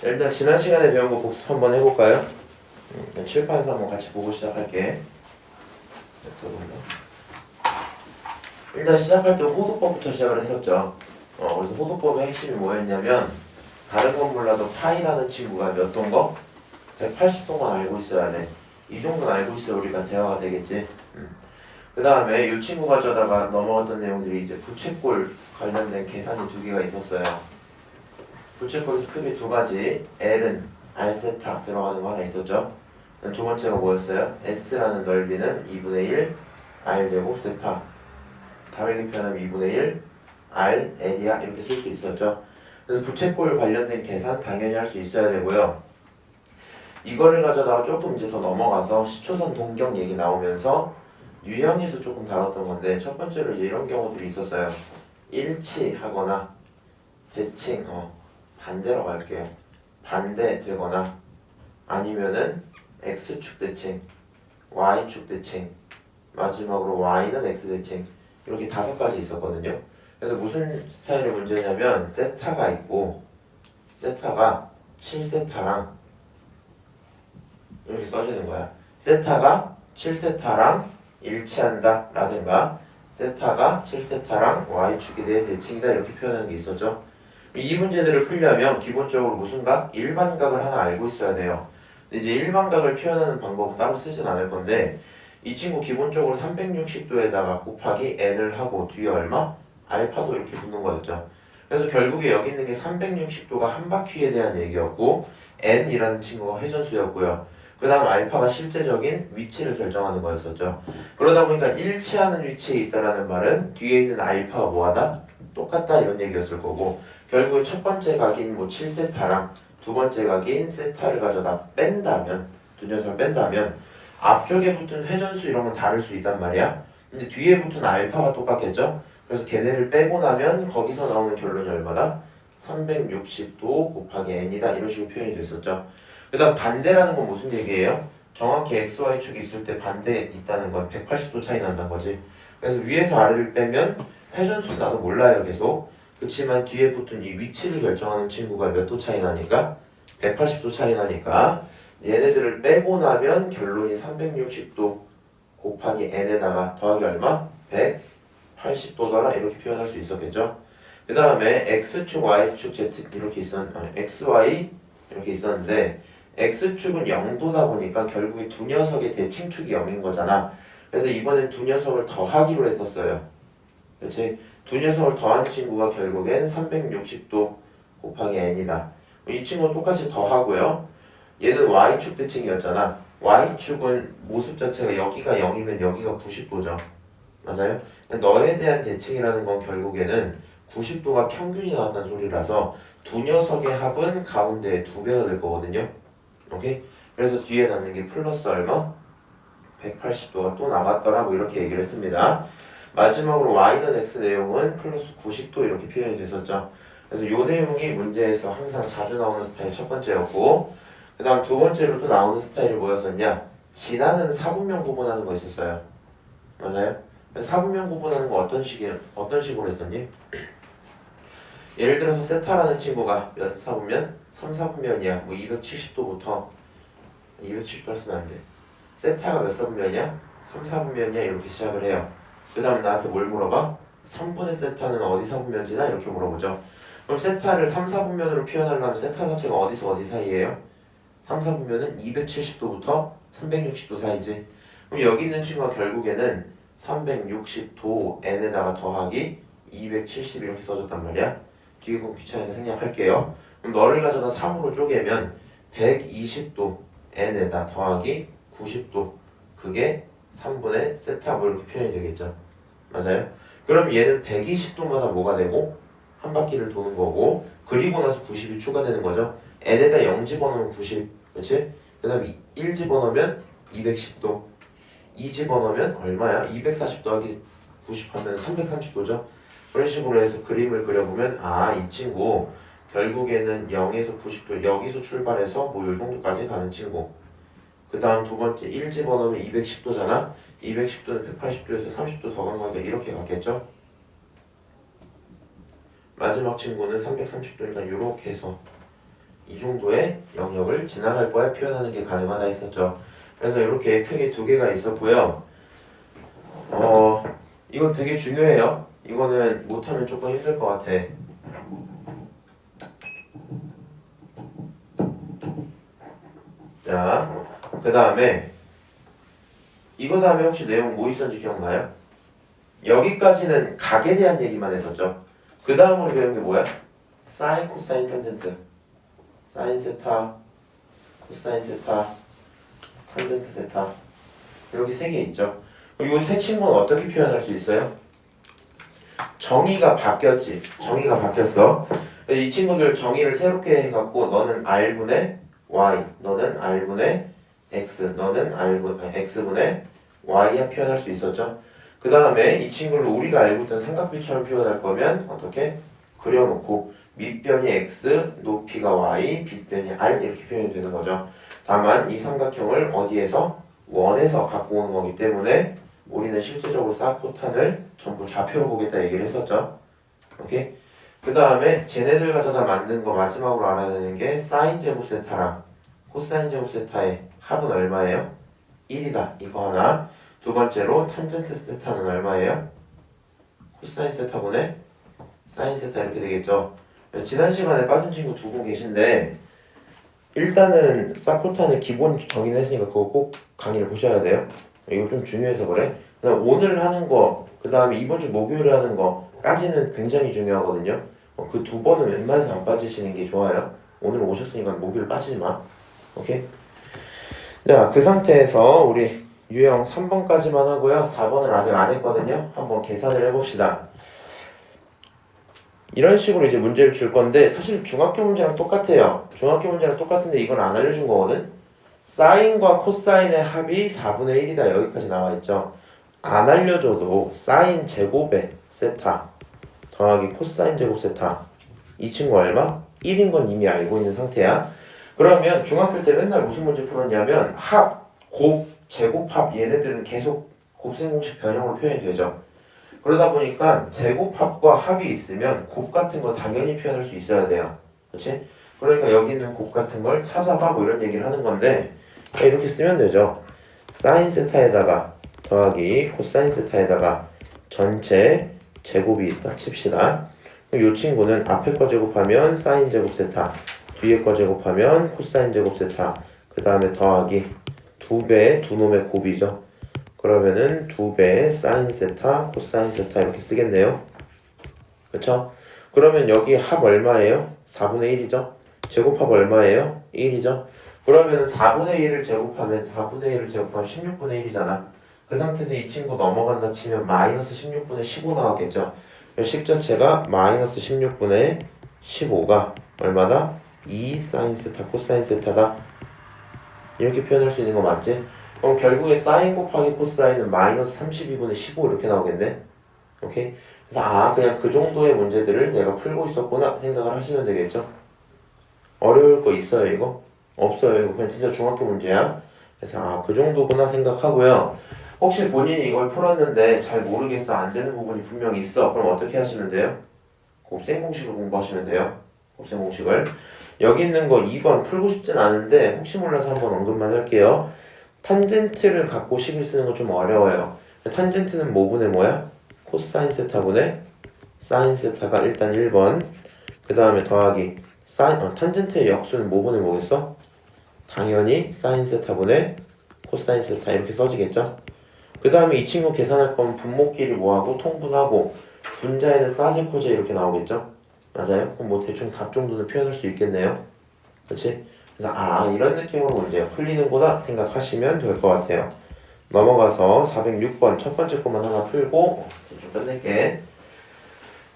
일단 지난 시간에 배운 거 복습 한번 해볼까요? 칠판에서 한번 같이 보고 시작할게. 일단 시작할 때 호도법부터 시작을 했었죠. 그래서 호도법의 핵심이 뭐였냐면 다른 건 몰라도 파이라는 친구가 몇 도인거? 180도만 알고 있어야 돼. 이 정도는 알고 있어야 우리가 대화가 되겠지. 그 다음에 이 친구가 저다가 넘어갔던 내용들이 이제 부채꼴 관련된 계산이 두 개가 있었어요. 부채꼴에서 크게 두 가지. L은 R세타 들어가는 거 하나 있었죠. 두 번째가 뭐였어요? S라는 넓이는 2분의 1 R제곱 세타. 다르게 표현하면 2분의 1 R, L이야 이렇게 쓸 수 있었죠. 그래서 부채꼴 관련된 계산 당연히 할 수 있어야 되고요. 이거를 가져다가 조금 이제 더 넘어가서 시초선 동경 얘기 나오면서 유형에서 조금 다뤘던 건데 첫 번째로 이제 이런 경우들이 있었어요. 일치하거나 대칭, 반대로 갈게요. 반대되거나 아니면은 X축 대칭, Y축 대칭, 마지막으로 Y는 X 대칭 이렇게 5가지 있었거든요. 그래서 무슨 스타일의 문제냐면 세타가 있고 세타가 7세타랑 이렇게 써지는 거야. 세타가 7세타랑 일치한다 라든가 세타가 7세타랑 Y축에 대해 대칭이다 이렇게 표현하는 게 있었죠. 이 문제들을 풀려면 기본적으로 무슨 각? 일반각을 하나 알고 있어야 돼요. 근데 이제 일반각을 표현하는 방법은 따로 쓰진 않을 건데 이 친구 기본적으로 360도에다가 곱하기 n을 하고 뒤에 얼마? 알파도 이렇게 붙는 거였죠. 그래서 결국에 여기 있는 게 360도가 한 바퀴에 대한 얘기였고 n이라는 친구가 회전수였고요. 그 다음 알파가 실제적인 위치를 결정하는 거였었죠. 그러다 보니까 일치하는 위치에 있다라는 말은 뒤에 있는 알파가 뭐하다? 똑같다 이런 얘기였을 거고 결국에 첫 번째 각인 뭐 7세타랑 두 번째 각인 세타를 가져다 뺀다면 두 녀석을 뺀다면 앞쪽에 붙은 회전수 이런 건 다를 수 있단 말이야. 근데 뒤에 붙은 알파가 똑같겠죠? 그래서 걔네를 빼고 나면 거기서 나오는 결론이 얼마다? 360도 곱하기 n이다 이런 식으로 표현이 됐었죠. 그 다음 반대라는 건 무슨 얘기예요? 정확히 XY축이 있을 때 반대 있다는 건 180도 차이 난다는 거지. 그래서 위에서 아래를 빼면 회전수 나도 몰라요 계속. 그렇지만 뒤에 붙은 이 위치를 결정하는 친구가 몇 도 차이 나니까? 180도 차이 나니까 얘네들을 빼고 나면 결론이 360도 곱하기 n에다가 더하기 얼마? 180도더라 이렇게 표현할 수 있었겠죠. 그 다음에 x축, y축, z 이렇게 xy 이렇게 있었는데 x축은 0도다 보니까 결국에 두 녀석의 대칭축이 0인 거잖아. 그래서 이번엔 두 녀석을 더하기로 했었어요. 그렇지? 두 녀석을 더한 친구가 결국엔 360도 곱하기 n이다. 이 친구는 똑같이 더하고요. 얘는 y축 대칭이었잖아. y축은 모습 자체가 여기가 0이면 여기가 90도죠. 맞아요? 너에 대한 대칭이라는 건 결국에는 90도가 평균이 나왔다는 소리라서 두 녀석의 합은 가운데 2배가 될 거거든요. 오케이? 그래서 뒤에 남는 게 플러스 얼마? 180도가 또 나왔더라 뭐 이렇게 얘기를 했습니다. 마지막으로 y는 x 내용은 플러스 90도 이렇게 표현이 됐었죠. 그래서 이 내용이 문제에서 항상 자주 나오는 스타일 첫 번째였고 그 다음 두 번째로 또 나오는 스타일이 뭐였었냐? 지나는 사분면 구분하는 거 있었어요. 맞아요? 사분면 구분하는 거 어떤 식으로 했었니? 예를 들어서 세타라는 친구가 몇 사분면? 3사분면이야. 뭐 270도부터 270도 쓰면 안 돼. 세타가 몇 사분면이야? 3사분면이야. 이렇게 시작을 해요. 그 다음 나한테 뭘 물어봐? 3분의 세타는 어디 사분면지나? 이렇게 물어보죠. 그럼 세타를 3사분면으로 표현하려면 세타 자체가 어디서 어디 사이예요? 3사분면은 270도부터 360도 사이지. 그럼 여기 있는 친구가 결국에는 360도 n에다가 더하기 270 이렇게 써줬단 말이야. 뒤에 건 귀찮으니까 생략할게요. 그럼 너를 가져다 3으로 쪼개면 120도 n에다 더하기 90도 그게 3분의 세타 뭐 이렇게 표현이 되겠죠. 맞아요? 그럼 얘는 120도마다 뭐가 되고 한 바퀴를 도는 거고 그리고 나서 90이 추가되는 거죠. n에다 0 집어넣으면 90 그치? 그 다음에 1 집어넣으면 210도 2 집어넣으면 얼마야? 240 더하기 90 하면 330도죠. 그런 식으로 해서 그림을 그려보면 이 친구 결국에는 0에서 90도 여기서 출발해서 뭐 요 정도까지 가는 친구. 그 다음 두 번째 1 집어넣으면 210도잖아. 210도는 180도에서 30도 더 간 거니까 이렇게 갔겠죠. 마지막 친구는 330도니까 이렇게 해서 이 정도의 영역을 지나갈 거야 표현하는 게 가능하다 했었죠. 그래서 이렇게 크게 두 개가 있었고요. 이건 되게 중요해요. 이거는 못하면 조금 힘들 것 같아. 자, 그 다음에 이거 다음에 혹시 내용 뭐 있었는지 기억나요? 여기까지는 각에 대한 얘기만 했었죠. 그 다음으로 배운 게 뭐야? 사인, 코사인, 탄젠트. 사인 세타, 코사인 세타, 탄젠트 세타. 이렇게 세 개 있죠. 이 세 친구는 어떻게 표현할 수 있어요? 정의가 바뀌었지. 정의가 바뀌었어. 이 친구들 정의를 새롭게 해갖고 너는 R분의 Y, 너는 R분의 X, 너는 X분의 Y야 표현할 수 있었죠. 그 다음에 이 친구를 우리가 알고 있던 삼각비처럼 표현할 거면 어떻게? 그려놓고 밑변이 X, 높이가 Y, 빗변이 R 이렇게 표현이 되는 거죠. 다만 이 삼각형을 어디에서? 원에서 갖고 오는 거기 때문에 우리는 실제적으로 사코탄을 전부 좌표로 보겠다 얘기를 했었죠. 오케이? 그 다음에 쟤네들 가져다 만든 거 마지막으로 알아야 되는 게 사인 제곱 세타랑 코사인 제곱 세타의 합은 얼마예요? 1이다. 이거 하나. 두 번째로 탄젠트 세타는 얼마예요? 코사인 세타분의 사인 세타 이렇게 되겠죠. 지난 시간에 빠진 친구 두 분 계신데 일단은 사코탄의 기본 정의는 했으니까 그거 꼭 강의를 보셔야 돼요. 이거 좀 중요해서 그래. 그다음 오늘 하는 거, 그 다음에 이번 주 목요일에 하는 거까지는 굉장히 중요하거든요. 그 두 번은 웬만해서 안 빠지시는 게 좋아요. 오늘 오셨으니까 목요일 빠지지 마. 오케이? 자, 그 상태에서 우리 유형 3번까지만 하고요. 4번은 아직 안 했거든요. 한번 계산을 해봅시다. 이런 식으로 이제 문제를 줄 건데 사실 중학교 문제랑 똑같아요. 중학교 문제랑 똑같은데 이건 안 알려준 거거든. 사인과 코사인의 합이 4분의 1이다. 여기까지 나와 있죠. 안 알려줘도 사인 제곱의 세타 더하기 코사인 제곱 세타 이 친구 얼마? 1인 건 이미 알고 있는 상태야. 그러면 중학교 때 맨날 무슨 문제 풀었냐면 합, 곱, 제곱합 얘네들은 계속 곱셈 공식 변형으로 표현이 되죠. 그러다 보니까 제곱합과 합이 있으면 곱 같은 거 당연히 표현할 수 있어야 돼요. 그렇지? 그러니까 여기 있는 곱 같은 걸 찾아봐 뭐 이런 얘기를 하는 건데 이렇게 쓰면 되죠. 사인 세타에다가 더하기 코사인 세타에다가 전체 제곱이 있다 칩시다. 그럼 이 친구는 앞에 거 제곱하면 사인 제곱 세타, 뒤에 거 제곱하면 코사인 제곱 세타, 그 다음에 더하기 2배 두 놈의 곱이죠. 그러면은 2배 사인 세타, 코사인 세타 이렇게 쓰겠네요. 그쵸? 그러면 여기 합 얼마예요? 4분의 1이죠? 제곱합 얼마예요? 1이죠? 그러면은 4분의 1을 제곱하면 16분의 1이잖아. 그 상태에서 이 친구 넘어간다 치면 마이너스 16분의 15 나왔겠죠? 식 자체가 마이너스 16분의 15가 얼마다? 2 사인 세타 코사인 세타다. 이렇게 표현할 수 있는 거 맞지? 그럼 결국에 사인 곱하기 코사인은 마이너스 32분의 15 이렇게 나오겠네? 오케이? 그래서 그냥 그 정도의 문제들을 내가 풀고 있었구나 생각을 하시면 되겠죠? 어려울 거 있어요 이거? 없어요. 이거 그냥 진짜 중학교 문제야. 그래서 그 정도구나 생각하고요. 혹시 본인이 이걸 풀었는데 잘 모르겠어 안 되는 부분이 분명히 있어. 그럼 어떻게 하시면 돼요? 곱셈 공식을 공부하시면 돼요. 곱셈 공식을. 여기 있는 거 2번 풀고 싶진 않은데 혹시 몰라서 한번 언급만 할게요. 탄젠트를 갖고 식을 쓰는 거 좀 어려워요. 탄젠트는 뭐분의 뭐야? 코사인 세타분의 사인 세타가 일단 1번. 그 다음에 더하기 탄젠트의 역수는 뭐분의 뭐겠어? 당연히 사인 세타분의 코사인 세타 이렇게 써지겠죠? 그 다음에 이 친구 계산할 거면 분모끼리 뭐하고 통분하고 분자에는 사제 코제 이렇게 나오겠죠? 맞아요? 그럼 뭐 대충 답 정도는 표현할 수 있겠네요. 그렇지? 그래서 이런 느낌으로 문제가 풀리는구나 생각하시면 될 것 같아요. 넘어가서 406번 첫 번째 것만 하나 풀고 대충 끝낼게.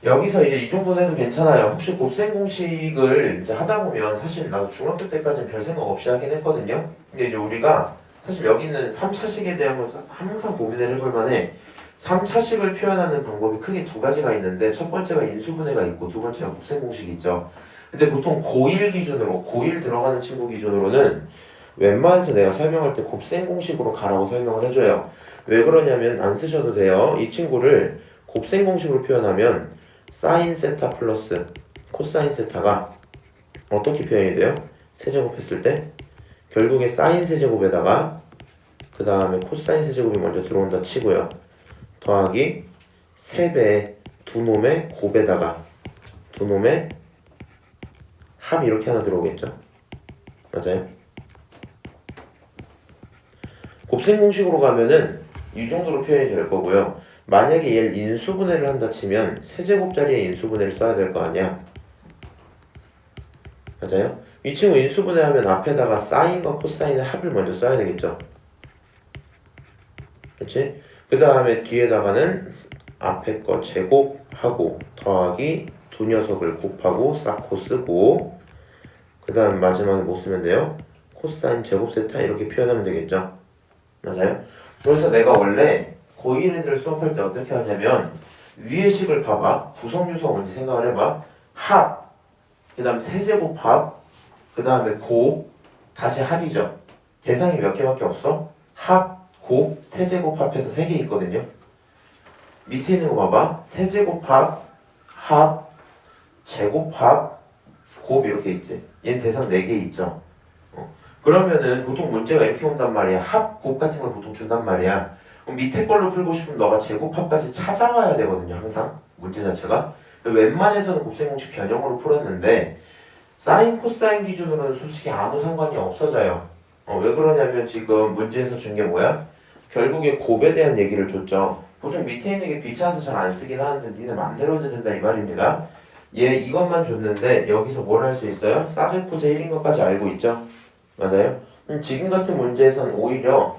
여기서 이제 이 정도는 해도 괜찮아요. 혹시 곱셈 공식을 이제 하다 보면 사실 나도 중학교 때까지는 별 생각 없이 하긴 했거든요. 근데 이제 우리가 사실 여기 있는 3차식에 대한 건 항상 고민을 해볼 만해. 3차식을 표현하는 방법이 크게 두 가지가 있는데 첫 번째가 인수분해가 있고 두 번째가 곱셈 공식이 있죠. 근데 보통 고1 기준으로 고1 들어가는 친구 기준으로는 웬만해서 내가 설명할 때 곱셈 공식으로 가라고 설명을 해줘요. 왜 그러냐면 안 쓰셔도 돼요. 이 친구를 곱셈 공식으로 표현하면 사인 세타 플러스 코사인 세타가 어떻게 표현이 돼요? 세제곱했을 때 결국에 사인 세제곱에다가 그 다음에 코사인 세제곱이 먼저 들어온다 치고요. 더하기 3배의 두 놈의 곱에다가 두 놈의 합 이렇게 하나 들어오겠죠? 맞아요? 곱셈 공식으로 가면은 이 정도로 표현이 될 거고요. 만약에 얘를 인수분해를 한다 치면 세제곱 자리에 인수분해를 써야 될 거 아니야? 맞아요? 이 친구 인수분해하면 앞에다가 사인과 코사인의 합을 먼저 써야 되겠죠? 그렇지? 그 다음에 뒤에다가는 앞에 거 제곱하고 더하기 두 녀석을 곱하고 쌓고 쓰고 그 다음 마지막에 뭐 쓰면 돼요? 코사인 제곱 세타 이렇게 표현하면 되겠죠? 맞아요? 그래서 내가 원래 고1 애들 수업할 때 어떻게 하냐면 위의 식을 봐봐. 구성요소가 뭔지 생각을 해봐. 합, 그 다음 세제곱 합, 그 다음에 곱, 다시 합이죠. 대상이 몇 개밖에 없어? 합, 곱, 세제곱 합해서 3개 있거든요. 밑에 있는 거 봐봐. 세제곱 합, 합, 제곱 합, 곱 이렇게 있지. 얘는 대상 4개 있죠. 그러면은 보통 문제가 이렇게 온단 말이야. 합, 곱 같은 걸 보통 준단 말이야. 그럼 밑에 걸로 풀고 싶으면 너가 제곱합까지 찾아와야 되거든요. 항상 문제 자체가. 웬만해서는 곱셈 공식 변형으로 풀었는데 사인, 코사인 기준으로는 솔직히 아무 상관이 없어져요. 왜 그러냐면 지금 문제에서 준 게 뭐야? 결국에 곱에 대한 얘기를 줬죠. 보통 밑에 있는 게 귀찮아서 잘 안 쓰긴 하는데 니네 맘대로 해도 된다 이 말입니다. 얘 이것만 줬는데 여기서 뭘 할 수 있어요? 사제코제 1인 것까지 알고 있죠? 맞아요? 지금 같은 문제에선 오히려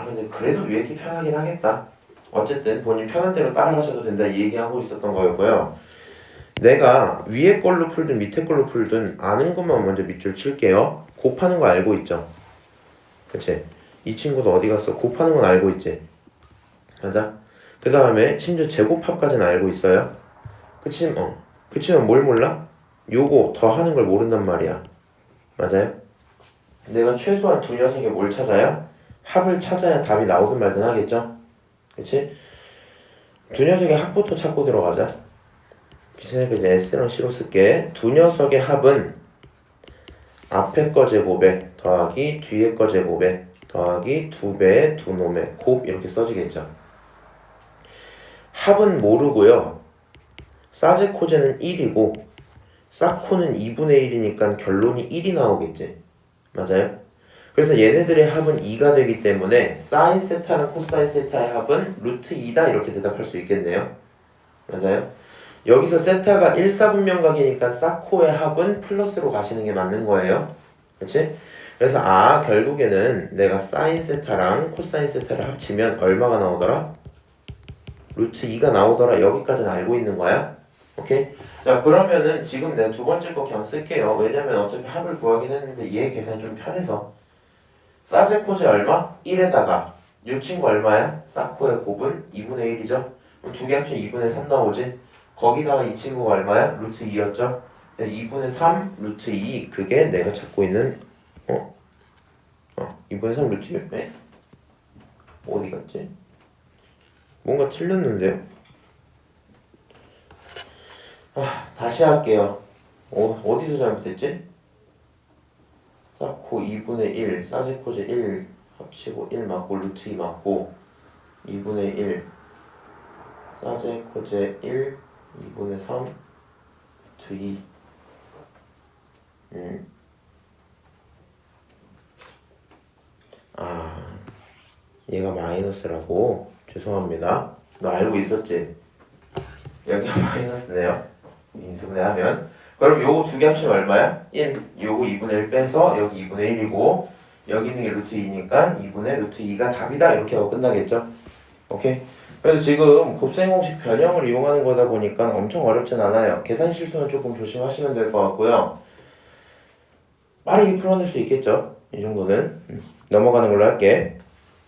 근데 그래도 위에 게 편하긴 하겠다. 어쨌든 본인 편한 대로 따라가셔도 된다 이 얘기하고 있었던 거였고요. 내가 위에 걸로 풀든 밑에 걸로 풀든 아는 것만 먼저 밑줄 칠게요. 곱하는 거 알고 있죠? 그치? 이 친구도 어디 갔어? 곱하는 건 알고 있지? 맞아? 그 다음에 심지어 제곱합까지는 알고 있어요. 그치만 뭘 몰라? 요거 더하는 걸 모른단 말이야. 맞아요? 내가 최소한 두 녀석에 뭘 찾아야? 합을 찾아야 답이 나오든 말든 하겠죠? 그치? 두 녀석의 합부터 찾고 들어가자. 귀찮으니까 이제 S랑 C로 쓸게. 두 녀석의 합은 앞에 거 제곱에 더하기 뒤에 거 제곱에 더하기 2배의 두 놈의 곱 이렇게 써지겠죠. 합은 모르고요. 사제코제는 1이고 사코는 2분의 1이니까 결론이 1이 나오겠지. 맞아요? 그래서 얘네들의 합은 2가 되기 때문에 사인 세타랑 코사인 세타의 합은 루트 2다 이렇게 대답할 수 있겠네요. 맞아요? 여기서 세타가 1사분면각이니까 사코의 합은 플러스로 가시는 게 맞는 거예요. 그치? 그래서 결국에는 내가 사인 세타랑 코사인 세타를 합치면 얼마가 나오더라? 루트 2가 나오더라. 여기까지는 알고 있는 거야. 오케이? 자, 그러면은 지금 내가 두 번째 거 그냥 쓸게요. 왜냐면 어차피 합을 구하긴 했는데 얘 계산이 좀 편해서. 사제코제 얼마? 1에다가 이 친구 얼마야? 사코의 곱은 2분의 1이죠? 그럼 두 개 합치면 2분의 3 나오지? 거기다가 이 친구가 얼마야? 루트 2였죠? 2분의 3 루트 2 그게 내가 찾고 있는 2분의 3 루트 2 네? 어디 갔지? 뭔가 틀렸는데요? 다시 할게요. 어디서 잘못했지? 사코 2분의 1 사제코제 1 합치고 1 맞고 루트 2 맞고 2분의 1 사제코제 1 2분의 3 루트 2 얘가 마이너스라고? 죄송합니다. 너 알고 있었지? 여기가 마이너스네요. 인수분해 하면 그럼 요거 두 개 합치면 얼마야? 1 요거 2분의 1 빼서 여기 2분의 1이고 여기 있는 게 루트 2니까 2분의 루트 2가 답이다 이렇게 하고 끝나겠죠? 오케이? 그래서 지금 곱셈 공식 변형을 이용하는 거다 보니까 엄청 어렵진 않아요. 계산 실수는 조금 조심하시면 될 것 같고요. 빠르게 풀어낼 수 있겠죠? 이 정도는 넘어가는 걸로 할게.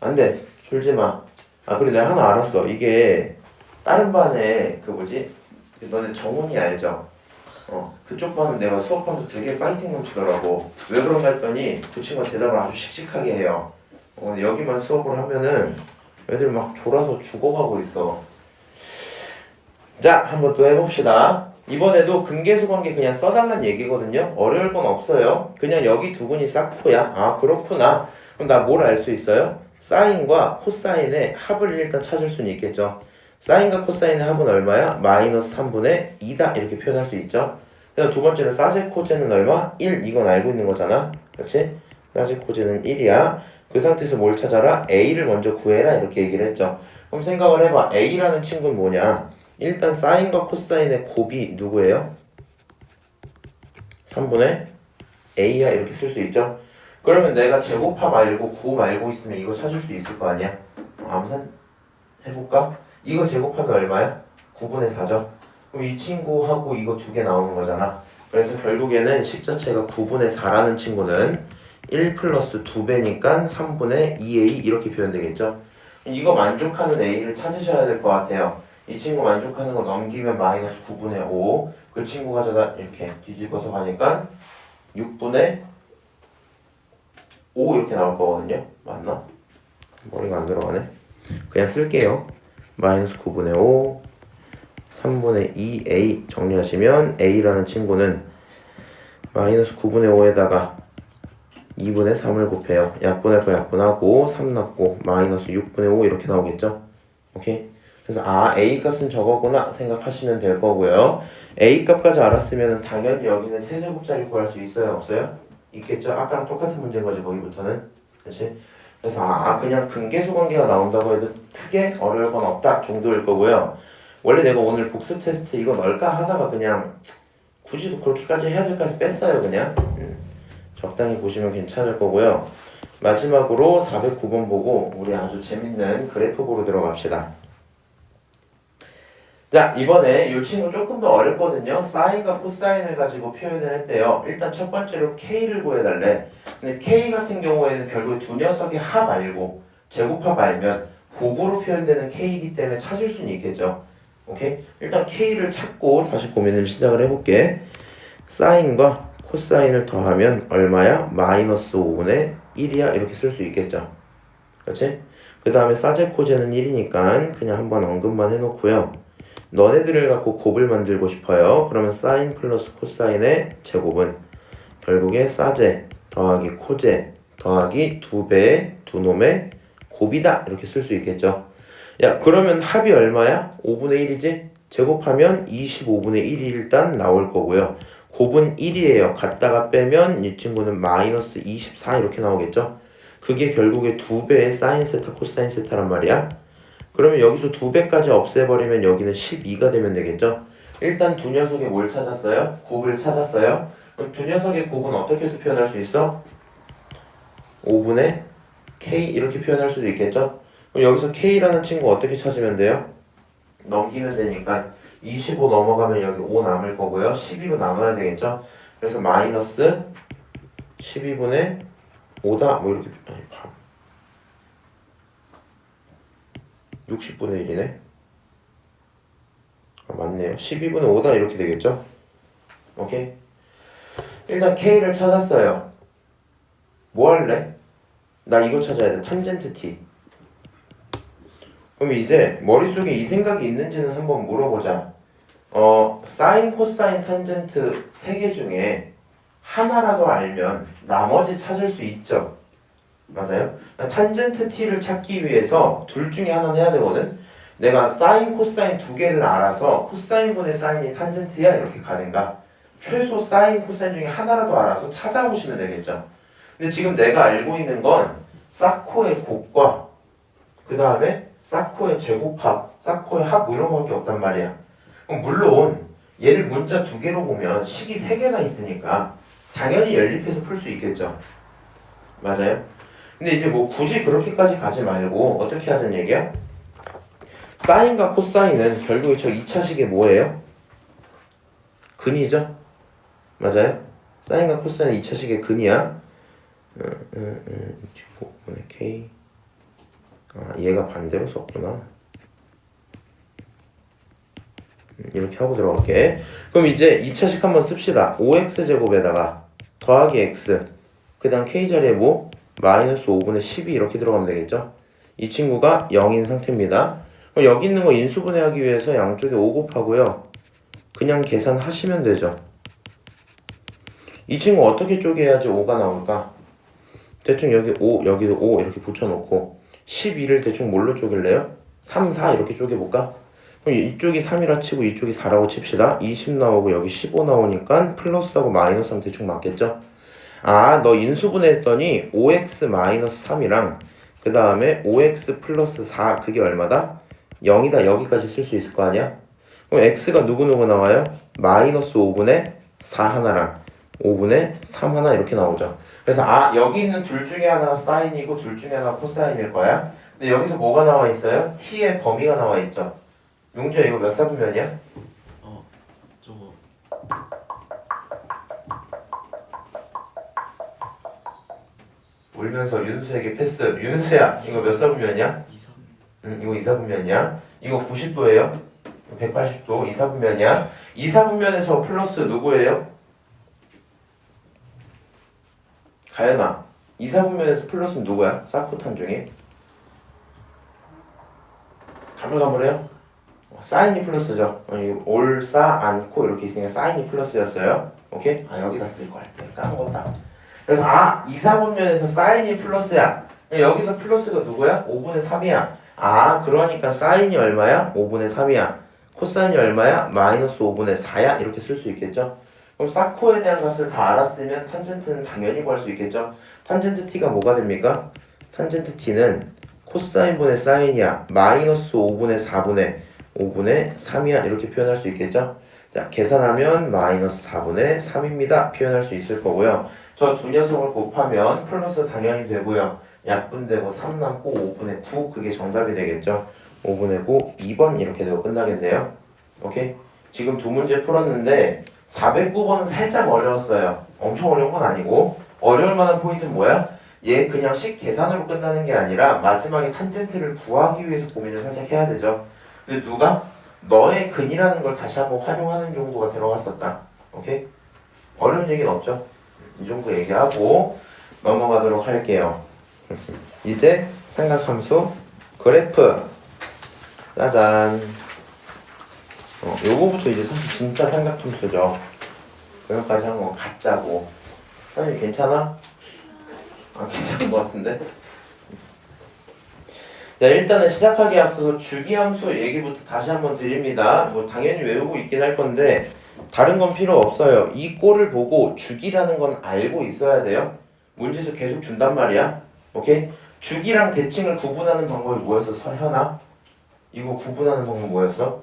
안돼 졸지마. 그리고 내가 하나 알았어. 이게 다른 반에 너네 정훈이 알죠? 그쪽 반은 내가 수업하면서 되게 파이팅 넘치더라고. 왜 그런가 했더니 그 친구가 대답을 아주 씩씩하게 해요. 근데 여기만 수업을 하면은 애들 막 졸아서 죽어가고 있어. 자, 한번 또 해봅시다. 이번에도 근계수 관계 그냥 써달란 얘기거든요. 어려울 건 없어요. 그냥 여기 두 분이 싹코야. 아 그렇구나. 그럼 나 뭘 알 수 있어요? 사인과 코사인의 합을 일단 찾을 수는 있겠죠. 사인과 코사인의 합은 얼마야? 마이너스 3분의 2다 이렇게 표현할 수 있죠. 그다음 두 번째는 사제코제는 얼마? 1 이건 알고 있는 거잖아. 그렇지? 사제코제는 1이야. 그 상태에서 뭘 찾아라? A를 먼저 구해라 이렇게 얘기를 했죠. 그럼 생각을 해봐. A라는 친구는 뭐냐? 일단 사인과 코사인의 곱이 누구예요? 3분의 A야 이렇게 쓸 수 있죠. 그러면 내가 제곱합 알고 곱 알고 있으면 이거 찾을 수 있을 거 아니야? 암산 해볼까? 이거 제곱합이 얼마야? 9분의 4죠. 그럼 이 친구하고 이거 두 개 나오는 거잖아. 그래서 결국에는 식 자체가 9분의 4라는 친구는 1 플러스 2배니까 3분의 2A 이렇게 표현되겠죠. 이거 만족하는 A를 찾으셔야 될 것 같아요. 이 친구 만족하는 거 넘기면 마이너스 9분의 5. 그 친구 가져다 이렇게 뒤집어서 가니까 6분의 5 이렇게 나올 거거든요. 맞나? 머리가 안 들어가네. 그냥 쓸게요. 마이너스 9분의 5 3분의 2A 정리하시면 A라는 친구는 마이너스 9분의 5에다가 2분의 3을 곱해요. 약분할 거 약분하고 3 남고 마이너스 6분의 5 이렇게 나오겠죠? 오케이? 그래서 아 A 값은 저거구나 생각하시면 될 거고요. A 값까지 알았으면 당연히 여기는 세제곱짜리 구할 수 있어요? 없어요? 있겠죠? 아까랑 똑같은 문제인 거지 거기부터는. 그렇지? 그래서 아 그냥 근계수 관계가 나온다고 해도 크게 어려울 건 없다 정도일 거고요. 원래 내가 오늘 복습 테스트 이거 넣을까 하다가 그냥 굳이 그렇게까지 해야 될까 해서 뺐어요 그냥. 적당히 보시면 괜찮을 거고요. 마지막으로 409번 보고 우리 아주 재밌는 그래프 보러 들어갑시다. 자 이번에 이 친구 조금 더 어렵거든요. 사인과 코사인을 가지고 표현을 했대요. 일단 첫 번째로 K를 구해달래. 근데 K 같은 경우에는 결국 두 녀석의 합 알고 제곱합 알면 곱으로 표현되는 K이기 때문에 찾을 수는 있겠죠. 오케이? 일단 K를 찾고 다시 고민을 시작을 해볼게. 사인과 코사인을 더하면 얼마야? 마이너스 5분의 1이야 이렇게 쓸 수 있겠죠. 그렇지? 그 다음에 사제코제는 1이니까 그냥 한번 언급만 해놓고요. 너네들을 갖고 곱을 만들고 싶어요. 그러면 사인 플러스 코사인의 제곱은 결국에 사제 더하기 코제 더하기 2배의 두 놈의 곱이다 이렇게 쓸 수 있겠죠. 야 그러면 합이 얼마야? 5분의 1이지? 제곱하면 25분의 1이 일단 나올 거고요. 곱은 1이에요. 갖다가 빼면 이 친구는 마이너스 24 이렇게 나오겠죠. 그게 결국에 2배의 사인 세타 코사인 세타란 말이야. 그러면 여기서 2배까지 없애버리면 여기는 12가 되면 되겠죠. 일단 두 녀석의 뭘 찾았어요? 곱을 찾았어요. 그럼 두 녀석의 곱은 어떻게 표현할 수 있어? 5분의 K 이렇게 표현할 수도 있겠죠. 그럼 여기서 K라는 친구 어떻게 찾으면 돼요? 넘기면 되니까 25 넘어가면 여기 5 남을 거고요. 12로 나눠야 되겠죠. 그래서 마이너스 12분의 5다 뭐 이렇게 60분의 1이네. 아, 맞네요. 12분의 5다 이렇게 되겠죠. 오케이. 일단 K를 찾았어요. 뭐 할래? 나 이거 찾아야 돼. 탄젠트 T. 그럼 이제 머릿속에 이 생각이 있는지는 한번 물어보자. 사인, 코사인, 탄젠트 3개 중에 하나라도 알면 나머지 찾을 수 있죠. 맞아요? 탄젠트 t를 찾기 위해서 둘 중에 하나는 해야 되거든. 내가 사인, 코사인 두 개를 알아서 코사인분의 사인이 탄젠트야 이렇게 가든가 최소 사인, 코사인 중에 하나라도 알아서 찾아보시면 되겠죠. 근데 지금 내가 알고 있는 건 사코의 곱과 그 다음에 사코의 제곱합, 사코의 합 뭐 이런 거밖에 없단 말이야. 그럼 물론 얘를 문자 두 개로 보면 식이 세 개가 있으니까 당연히 연립해서 풀 수 있겠죠. 맞아요? 근데 이제 뭐 굳이 그렇게까지 가지 말고 어떻게 하자는 얘기야? 사인과 코사인은 결국에 저 2차식이 뭐예요? 근이죠? 맞아요? 사인과 코사인은 2차식의 근이야. 25분의 K. 아, 얘가 반대로 썼구나. 이렇게 하고 들어갈게. 그럼 이제 2차식 한번 씁시다. 5x제곱에다가 더하기 x 그 다음 k 자리에 뭐? 마이너스 5분의 12 이렇게 들어가면 되겠죠. 이 친구가 0인 상태입니다. 그럼 여기 있는 거 인수분해하기 위해서 양쪽에 5 곱하고요. 그냥 계산하시면 되죠. 이 친구 어떻게 쪼개야지 5가 나올까? 대충 여기 5, 여기도 5 이렇게 붙여놓고 12를 대충 뭘로 쪼갤래요? 3, 4 이렇게 쪼개볼까? 그럼 이쪽이 3이라 치고 이쪽이 4라고 칩시다. 20 나오고 여기 15 나오니까 플러스하고 마이너스하면 대충 맞겠죠? 아, 너 인수분해 했더니 5x 마이너스 3이랑 그 다음에 5x 플러스 4 그게 얼마다? 0이다. 여기까지 쓸 수 있을 거 아니야? 그럼 x가 누구누구 나와요? 마이너스 5분의 4 하나랑 5분의 3 하나 이렇게 나오죠. 그래서 아, 여기 있는 둘 중에 하나가 사인이고 둘 중에 하나가 코사인일 거야. 근데 여기서 뭐가 나와 있어요? t의 범위가 나와 있죠. 용주야 이거 몇 사분면이야? 저거 울면서 윤수에게 패스. 윤수야 이거 몇 사분면이야? 2, 3 이거 2사분면이야. 이거 90도예요. 180도 2사분면이야. 2사분면에서 플러스 누구예요? 가연아. 2사분면에서 플러스는 누구야? 사코탄 중에? 가물가물해요? 사인이 플러스죠. 이거 올싸 않고 이렇게 있으니까 사인이 플러스였어요. 오케이? 아 여기다 쓸걸. 까먹었다. 그래서 아 2사분면에서 사인이 플러스야. 여기서 플러스가 누구야? 5분의 3이야. 아 그러니까 사인이 얼마야? 5분의 3이야. 코사인이 얼마야? 마이너스 5분의 4야. 이렇게 쓸 수 있겠죠? 그럼 사코에 대한 값을 다 알았으면 탄젠트는 당연히 구할 수 있겠죠? 탄젠트 t가 뭐가 됩니까? 탄젠트 t는 코사인분의 사인이야. 마이너스 5분의 4분의 5분의 3이야. 이렇게 표현할 수 있겠죠? 자, 계산하면 마이너스 4분의 3입니다. 표현할 수 있을 거고요. 저 두 녀석을 곱하면 플러스 당연히 되고요. 약분되고 3 남고 5분의 9 그게 정답이 되겠죠. 5분의 9 2번 이렇게 되고 끝나겠네요. 오케이? 지금 두 문제 풀었는데 409번은 살짝 어려웠어요. 엄청 어려운 건 아니고 어려울 만한 포인트는 뭐야? 얘 그냥 식 계산으로 끝나는 게 아니라 마지막에 탄젠트를 구하기 위해서 고민을 살짝 해야 되죠. 근데 누가? 너의 근이라는 걸 다시 한번 활용하는 정도가 들어갔었다. 오케이? 어려운 얘기는 없죠? 이 정도 얘기하고 넘어가도록 할게요. 이제 삼각함수 그래프 짜잔. 요거부터 이제 사실 진짜 삼각함수죠. 여기까지 한 건 가짜고. 선생님 괜찮아? 아 괜찮은 것 같은데? 자 일단은 시작하기에 앞서서 주기함수 얘기부터 다시 한번 드립니다. 뭐 당연히 외우고 있긴 할 건데 다른 건 필요 없어요. 이 꼴을 보고 주기라는 건 알고 있어야 돼요. 문제에서 계속 준단 말이야. 오케이? 주기랑 대칭을 구분하는 방법이 뭐였어? 현아? 이거 구분하는 방법 뭐였어?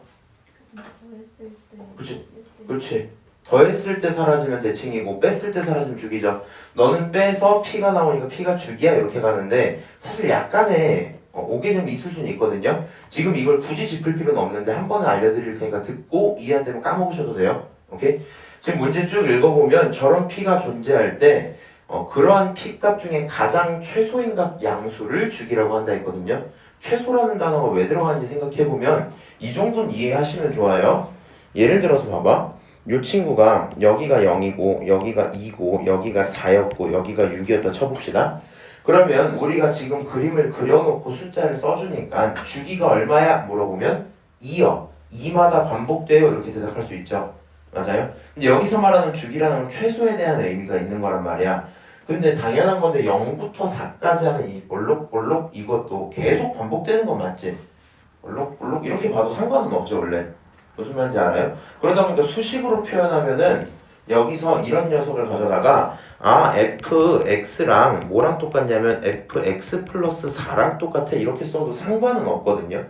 더했을 때. 그치. 그렇지. 더했을 때 사라지면 대칭이고 뺐을 때 사라지면 주기죠. 너는 빼서 p가 나오니까 p가 주기야 이렇게 가는데 사실 약간의 오개념이 있을 수는 있거든요. 지금 이걸 굳이 짚을 필요는 없는데 한 번은 알려드릴 테니까 듣고 이해 안 되면 까먹으셔도 돼요. 오케이? 지금 문제 쭉 읽어보면 저런 p가 존재할 때 그러한 p값 중에 가장 최소인 값 양수를 주기라고 한다 했거든요. 최소라는 단어가 왜 들어가는지 생각해보면 이 정도는 이해하시면 좋아요. 예를 들어서 봐봐. 이 친구가 여기가 0이고 여기가 2고 여기가 4였고 여기가 6이었다 쳐봅시다. 그러면 우리가 지금 그림을 그려놓고 숫자를 써주니까 주기가 얼마야? 물어보면 2요. 2마다 반복돼요. 이렇게 대답할 수 있죠. 맞아요? 근데 여기서 말하는 주기라는 건 최소에 대한 의미가 있는 거란 말이야. 근데 당연한 건데 0부터 4까지 하는 이 볼록볼록 이것도 계속 반복되는 건 맞지? 볼록볼록 이렇게 봐도 상관은 없죠 원래. 무슨 말인지 알아요? 그러다 보니까 수식으로 표현하면은 여기서 이런 녀석을 가져다가 아 fx랑 뭐랑 똑같냐면 fx 플러스 4랑 똑같아 이렇게 써도 상관은 없거든요.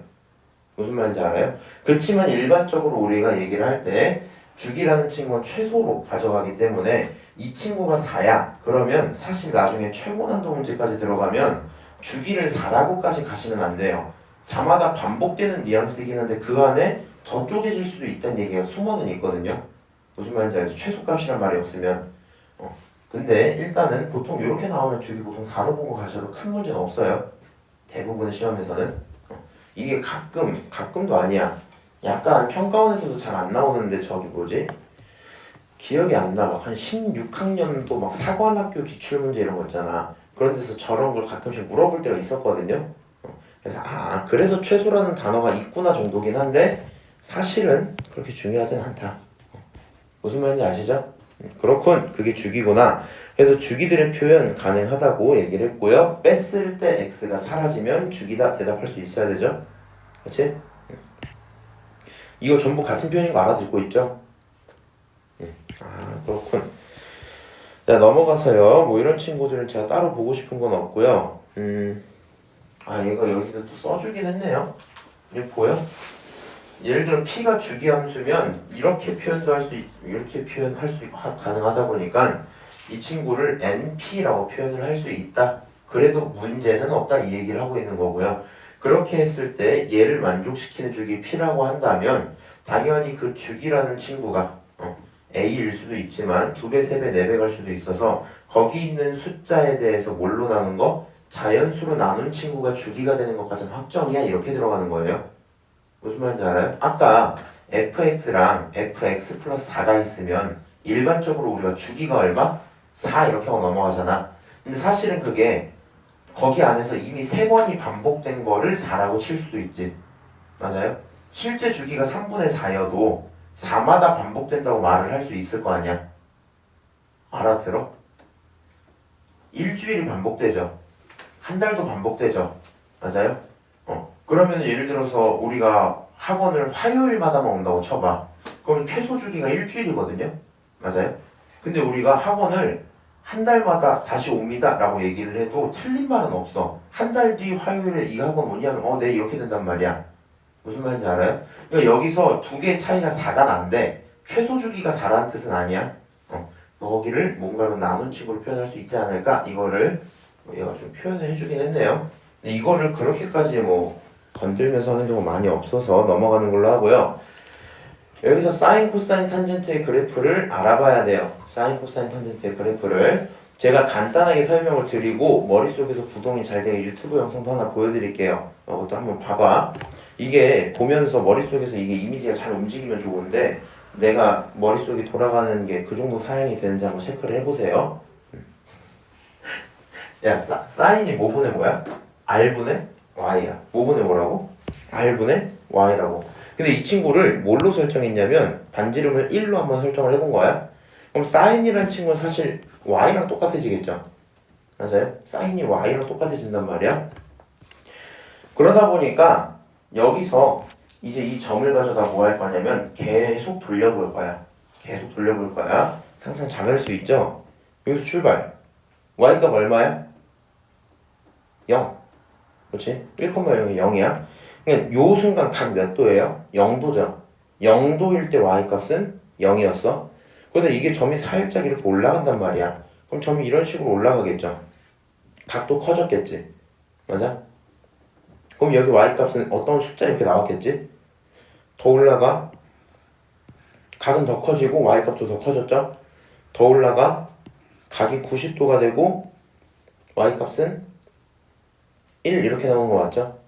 무슨 말인지 알아요? 그렇지만 일반적으로 우리가 얘기를 할 때 주기라는 친구는 최소로 가져가기 때문에 이 친구가 4야 그러면 사실 나중에 최고난도 문제까지 들어가면 주기를 4라고까지 가시면 안 돼요. 4마다 반복되는 뉘앙스이긴 한데 그 안에 더 쪼개질 수도 있다는 얘기가 숨어는 있거든요. 무슨 말인지 알죠? 최소값이란 말이 없으면 근데 일단은 보통 이렇게 나오면 주기 보통 4로 보고 가셔도 큰 문제는 없어요. 대부분의 시험에서는 이게 가끔도 아니야. 약간 평가원에서도 잘 안 나오는데 저기 뭐지? 기억이 안 나. 막 한 16학년도 막 사관학교 기출문제 이런 거 있잖아. 그런 데서 저런 걸 가끔씩 물어볼 때가 있었거든요. 그래서 그래서 최소라는 단어가 있구나 정도긴 한데 사실은 그렇게 중요하진 않다. 무슨 말인지 아시죠? 그렇군. 그게 주기구나. 그래서 주기들의 표현 가능하다고 얘기를 했고요. 뺐을 때 x가 사라지면 주기다 대답할 수 있어야 되죠. 그렇지? 이거 전부 같은 표현인 거 알아듣고 있죠? 아, 그렇군. 자, 넘어가서요. 뭐 이런 친구들은 제가 따로 보고 싶은 건 없고요. 얘가 여기서 또 써주긴 했네요. 이거 보여? 예를 들어 p가 주기함수면 이렇게 표현도 할 수 이렇게 표현할 수 가능하다 보니까 이 친구를 np라고 표현을 할 수 있다. 그래도 문제는 없다 이 얘기를 하고 있는 거고요. 그렇게 했을 때 얘를 만족시키는 주기 p라고 한다면 당연히 그 주기라는 친구가 a일 수도 있지만 2배, 3배, 4배 갈 수도 있어서 거기 있는 숫자에 대해서 뭘로 나눈 거? 자연수로 나눈 친구가 주기가 되는 것까지는 확정이야 이렇게 들어가는 거예요. 무슨 말인지 알아요? 아까 fx랑 fx 플러스 4가 있으면 일반적으로 우리가 주기가 얼마? 4 이렇게 하고 넘어가잖아. 근데 사실은 그게 거기 안에서 이미 3번이 반복된 거를 4라고 칠 수도 있지. 맞아요? 실제 주기가 3분의 4여도 4마다 반복된다고 말을 할 수 있을 거 아니야. 알아들어? 일주일이 반복되죠. 한 달도 반복되죠. 맞아요? 그러면 예를 들어서 우리가 학원을 화요일마다만 온다고 쳐봐. 그럼 최소 주기가 일주일이거든요. 맞아요? 근데 우리가 학원을 한 달마다 다시 옵니다 라고 얘기를 해도 틀린 말은 없어. 한 달 뒤 화요일에 이 학원 오냐면 네 이렇게 된단 말이야. 무슨 말인지 알아요? 그러니까 여기서 두 개의 차이가 4가 난데 최소 주기가 4라는 뜻은 아니야. 거기를 뭔가로 나눈 식으로 표현할 수 있지 않을까? 이거를 얘가 좀 표현을 해주긴 했네요. 근데 이거를 그렇게까지 뭐 건들면서 하는 경우가 많이 없어서 넘어가는 걸로 하고요. 여기서 사인, 코사인, 탄젠트의 그래프를 알아봐야 돼요. 사인, 코사인, 탄젠트의 그래프를 제가 간단하게 설명을 드리고 머릿속에서 구동이 잘 되게 유튜브 영상도 하나 보여드릴게요. 그것도 한번 봐봐. 이게 보면서 머릿속에서 이게 이미지가 잘 움직이면 좋은데 내가 머릿속이 돌아가는 게 그 정도 사양이 되는지 한번 체크를 해보세요. 야, 사인이 뭐분의 뭐야? R분의 Y야. 뭐분의 뭐라고? R분의 Y라고. 근데 이 친구를 뭘로 설정했냐면 반지름을 1로 한번 설정을 해본 거야. 그럼 사인이라는 친구는 사실 Y랑 똑같아지겠죠? 맞아요? 사인이 Y랑 똑같아진단 말이야. 그러다 보니까 여기서 이제 이 점을 가져다 뭐 할 거냐면 계속 돌려볼 거야. 계속 돌려볼 거야. 상상 잘 할 수 있죠? 여기서 출발. Y값 얼마야? 0. 그렇지? 1,0이 0이야. 그러니까 요 순간 각 몇 도예요? 0도죠. 0도일 때 Y값은 0이었어. 그런데 이게 점이 살짝 이렇게 올라간단 말이야. 그럼 점이 이런 식으로 올라가겠죠. 각도 커졌겠지. 맞아? 그럼 여기 Y값은 어떤 숫자 이렇게 나왔겠지? 더 올라가. 각은 더 커지고 Y값도 더 커졌죠? 더 올라가. 각이 90도가 되고 Y값은 1 이렇게 나오는 거 맞죠?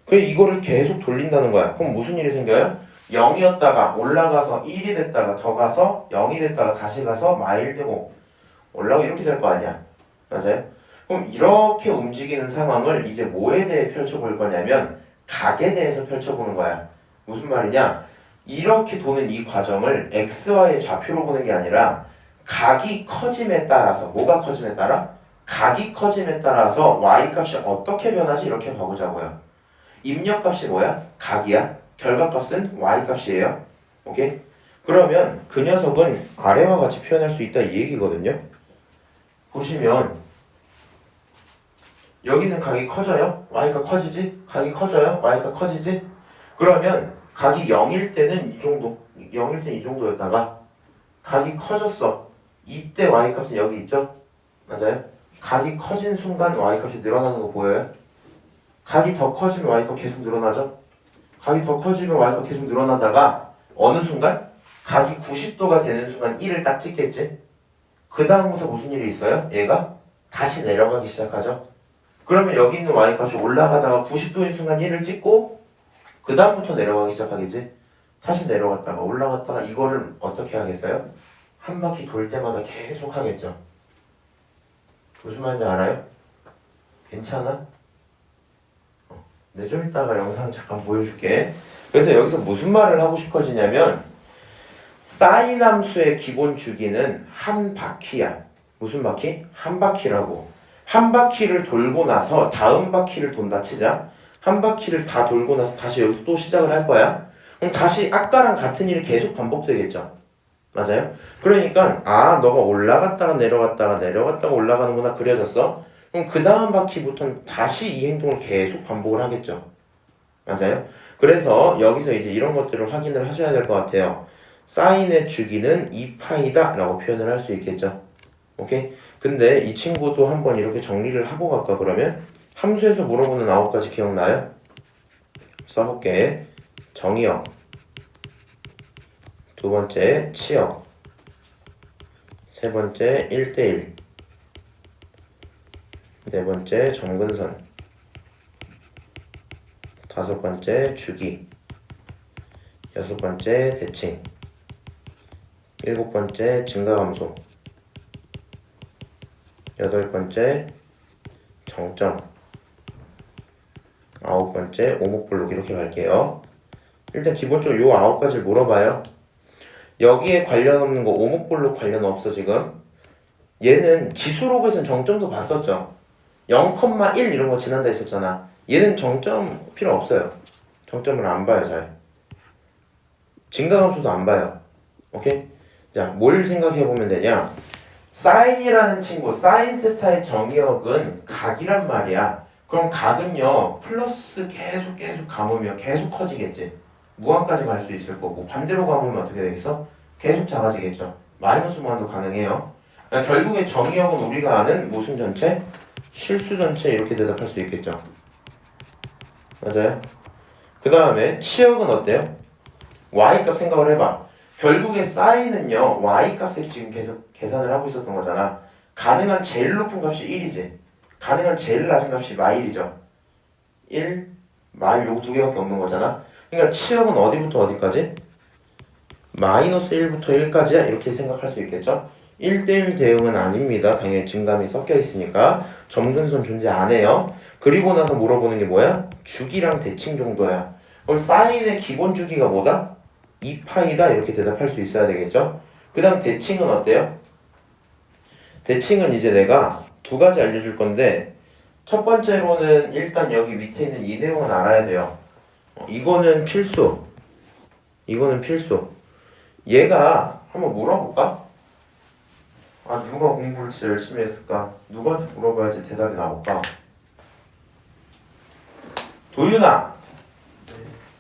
그래 이거를 계속 돌린다는 거야. 그럼 무슨 일이 생겨요? 0이었다가 올라가서 1이 됐다가 더 가서 0이 됐다가 다시 가서 마일 되고 올라오고 이렇게 될 거 아니야. 맞아요? 그럼 이렇게 움직이는 상황을 이제 뭐에 대해 펼쳐볼 거냐면 각에 대해서 펼쳐보는 거야. 무슨 말이냐? 이렇게 도는 이 과정을 xy의 좌표로 보는 게 아니라 각이 커짐에 따라서 뭐가 커짐에 따라? 각이 커짐에 따라서 y값이 어떻게 변하지? 이렇게 봐보자고요. 입력값이 뭐야? 각이야. 결과값은 y값이에요. 오케이? 그러면 그 녀석은 아래와 같이 표현할 수 있다 이 얘기거든요. 보시면 여기는 각이 커져요? y값 커지지? 각이 커져요? y값 커지지? 그러면 각이 0일 때는 이 정도 0일 때 이 정도였다가 각이 커졌어. 이때 y값은 여기 있죠? 맞아요? 각이 커진 순간 y값이 늘어나는 거 보여요? 각이 더 커지면 y값 계속 늘어나죠? 각이 더 커지면 y값 계속 늘어나다가 어느 순간 각이 90도가 되는 순간 1을 딱 찍겠지? 그 다음부터 무슨 일이 있어요? 얘가 다시 내려가기 시작하죠? 그러면 여기 있는 y값이 올라가다가 90도인 순간 1을 찍고 그 다음부터 내려가기 시작하겠지? 다시 내려갔다가 올라갔다가 이거를 어떻게 하겠어요? 한 바퀴 돌 때마다 계속 하겠죠? 무슨 말인지 알아요? 괜찮아? 네, 좀 이따가 영상 잠깐 보여줄게. 그래서 여기서 무슨 말을 하고 싶어지냐면 사인 함수의 기본 주기는 한 바퀴야. 무슨 바퀴? 한 바퀴라고. 한 바퀴를 돌고 나서 다음 바퀴를 돈다 치자. 한 바퀴를 다 돌고 나서 다시 여기서 또 시작을 할 거야. 그럼 다시 아까랑 같은 일이 계속 반복되겠죠. 맞아요? 그러니까 너가 올라갔다가 내려갔다가 올라가는구나 그려졌어. 그럼 그 다음 바퀴부터는 다시 이 행동을 계속 반복을 하겠죠. 맞아요? 그래서 여기서 이제 이런 것들을 확인을 하셔야 될 것 같아요. 사인의 주기는 2파이다 라고 표현을 할 수 있겠죠. 오케이? 근데 이 친구도 한번 이렇게 정리를 하고 갈까 그러면? 함수에서 물어보는 9가지 기억나요? 써볼게. 정의역, 두 번째 치역, 세 번째 1대1, 네 번째 점근선, 다섯 번째 주기, 여섯 번째 대칭, 일곱 번째 증가함수, 여덟 번째 정점, 아홉 번째 오목블록 이렇게 갈게요. 일단 기본적으로 요 9가지를 물어봐요. 여기에 관련 없는 거 오목블록 관련 없어 지금. 얘는 지수록에서는 정점도 봤었죠. 0,1 이런 거 지난다 했었잖아. 얘는 정점 필요 없어요. 정점을 안 봐요 잘. 증가함수도 안 봐요. 오케이? 자, 뭘 생각해보면 되냐? 사인이라는 친구, 사인 세타의 정의역은 각이란 말이야. 그럼 각은요 플러스 계속 감으면 계속 커지겠지. 무한까지 갈 수 있을 거고, 반대로 감으면 어떻게 되겠어? 계속 작아지겠죠. 마이너스 무한도 가능해요. 그러니까 결국에 정의역은 우리가 아는 무슨 전체? 실수 전체 이렇게 대답할 수 있겠죠. 맞아요? 그 다음에 치역은 어때요? y값 생각을 해봐. 결국에 사인은요 y값을 지금 계속 계산을 하고 있었던 거잖아. 가능한 제일 높은 값이 1이지. 가능한 제일 낮은 값이 마일이죠. 1, 마일 요거 두 개밖에 없는 거잖아. 그러니까 치역은 어디부터 어디까지? 마이너스 1부터 1까지야 이렇게 생각할 수 있겠죠. 1대1 대응은 아닙니다. 당연히 증감이 섞여 있으니까 점근선 존재 안 해요. 그리고 나서 물어보는 게 뭐야? 주기랑 대칭 정도야. 그럼 사인의 기본 주기가 뭐다? 2파이다 이렇게 대답할 수 있어야 되겠죠. 그 다음 대칭은 어때요? 대칭은 이제 내가 두 가지 알려줄 건데, 첫 번째로는 일단 여기 밑에 있는 이 내용은 알아야 돼요. 이거는 필수. 이거는 필수. 얘가 한번 물어볼까? 누가 공부를 진짜 열심히 했을까? 누구한테 물어봐야지 대답이 나올까? 도윤아,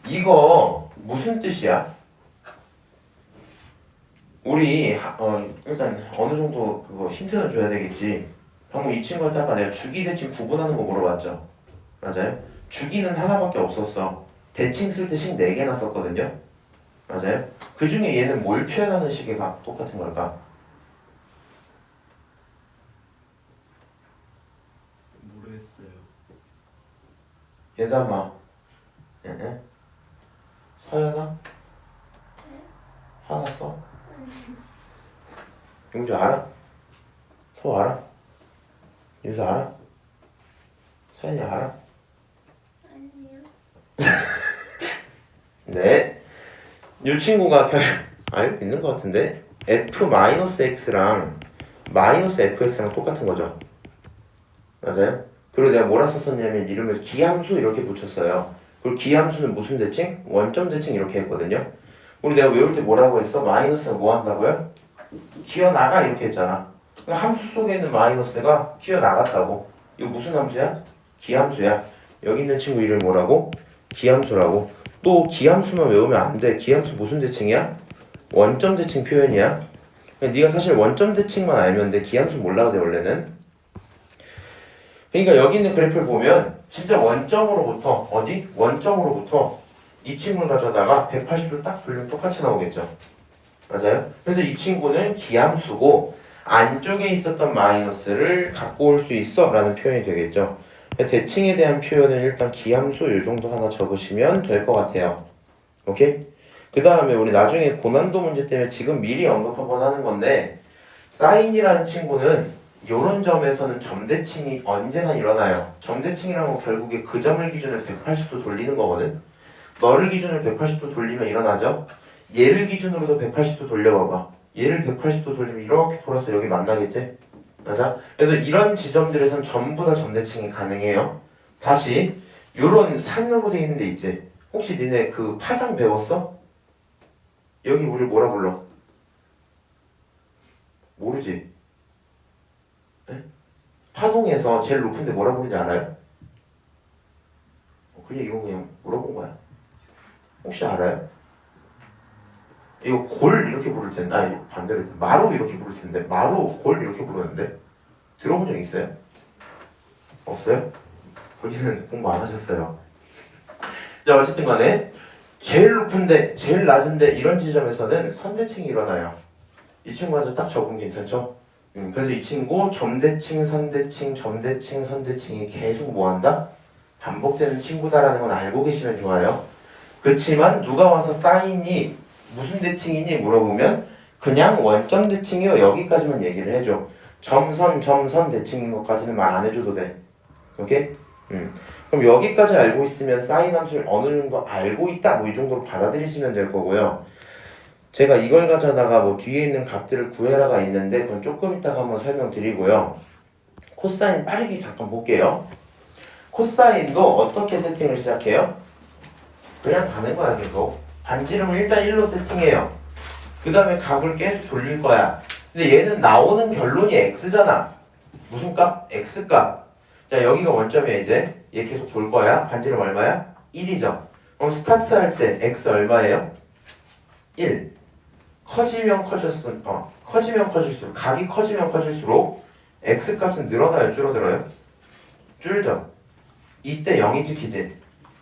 이거 무슨 뜻이야? 우리 일단 어느 정도 그거 힌트는 줘야 되겠지. 방금 이 친구한테 아까 내가 주기 대칭 구분하는 거 물어봤죠. 맞아요? 주기는 하나밖에 없었어. 대칭 쓸 때 식 4개나 썼거든요. 맞아요? 그 중에 얘는 뭘 표현하는 식의 똑같은 걸까? 모르겠어요. 예담아, 서연아? 하나 써? 용주 알아? 서 알아? 윤수 알아? 서연이 알아? 아니요. 네. 이 친구가 알고 있는 것 같은데 f-x랑 -fx랑 똑같은 거죠. 맞아요? 그리고 내가 뭐라 썼었냐면 이름을 기함수 이렇게 붙였어요. 그리고 기함수는 무슨 대칭? 원점 대칭 이렇게 했거든요. 우리 내가 외울 때 뭐라고 했어? 마이너스가 뭐 한다고요? 기어나가 이렇게 했잖아. 함수 속에 있는 마이너스가 기어나갔다고. 이거 무슨 함수야? 기함수야. 여기 있는 친구 이름 뭐라고? 기함수라고. 또 기함수만 외우면 안 돼. 기함수 무슨 대칭이야? 원점 대칭 표현이야. 네가 사실 원점 대칭만 알면 돼. 기함수 몰라도 돼 원래는. 그러니까 여기 있는 그래프를 보면 진짜 원점으로부터 어디? 원점으로부터 이 친구를 가져다가 180도 딱 돌리면 똑같이 나오겠죠. 맞아요? 그래서 이 친구는 기함수고 안쪽에 있었던 마이너스를 갖고 올 수 있어 라는 표현이 되겠죠. 대칭에 대한 표현은 일단 기함수 이 정도 하나 적으시면 될 것 같아요. 오케이? 그 다음에 우리 나중에 고난도 문제 때문에 지금 미리 언급 한번 하는 건데, 사인이라는 친구는 이런 점에서는 점대칭이 언제나 일어나요. 점대칭이라는 건 결국에 그 점을 기준으로 180도 돌리는 거거든. 너를 기준으로 180도 돌리면 일어나죠. 얘를 기준으로도 180도 돌려봐봐. 얘를 180도 돌리면 이렇게 돌아서 여기 만나겠지? 맞아? 그래서 이런 지점들에선 전부 다 점대칭이 가능해요. 다시 요런 산으로 돼 있는 데 있지? 혹시 니네 그 파장 배웠어? 여기 우리 뭐라 불러? 모르지? 네? 파동에서 제일 높은 데 뭐라 부르는지 알아요? 그냥 이거 그냥 물어본 거야. 혹시 알아요? 이거 골 이렇게 부를 텐데, 아니 반대로 마루 이렇게 부를 텐데, 마루 골 이렇게 부르는데 들어본 적 있어요? 없어요? 거기는 공부 안 하셨어요. 자, 어쨌든 간에 제일 높은데 제일 낮은데 이런 지점에서는 선대칭이 일어나요. 이 친구가 딱 적응 괜찮죠? 그래서 이 친구 점대칭, 선대칭, 점대칭, 선대칭이 계속 뭐한다? 반복되는 친구다라는 건 알고 계시면 좋아요. 그렇지만 누가 와서 사인이 무슨 대칭이니 물어보면 그냥 원점 대칭이요 여기까지만 얘기를 해줘. 점선 대칭인 것까지는 말 안 해줘도 돼. 오케이? 그럼 여기까지 알고 있으면 사인 함수를 어느 정도 알고 있다 뭐 이 정도로 받아들이시면 될 거고요. 제가 이걸 가져다가 뭐 뒤에 있는 값들을 구해라가 있는데 그건 조금 이따가 한번 설명드리고요. 코사인 빠르게 잠깐 볼게요. 코사인도 어떻게 세팅을 시작해요? 그냥 가는 거야 계속. 반지름을 일단 1로 세팅해요. 그 다음에 값을 계속 돌릴 거야. 근데 얘는 나오는 결론이 x잖아. 무슨 값? x값. 자 여기가 원점이야 이제. 얘 계속 돌 거야. 반지름 얼마야? 1이죠. 그럼 스타트 할 때 x 얼마예요? 1. 커지면 커질수록 각이 커지면 커질수록 x값은 늘어나요? 줄어들어요? 줄죠. 이때 0이 찍히지.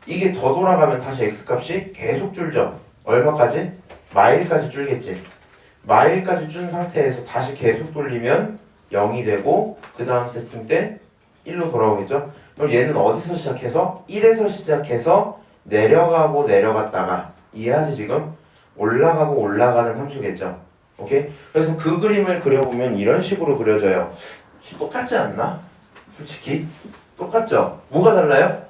이게 더 돌아가면 다시 x값이 계속 줄죠. 얼마까지? 마일까지 줄겠지. 마일까지 준 상태에서 다시 계속 돌리면 0이 되고 그 다음 세팅 때 1로 돌아오겠죠. 그럼 얘는 어디서 시작해서? 1에서 시작해서 내려가고 내려갔다가 이해하지 지금? 올라가고 올라가는 함수겠죠. 오케이? 그래서 그 그림을 그려보면 이런 식으로 그려져요. 똑같지 않나? 솔직히 똑같죠? 뭐가 달라요?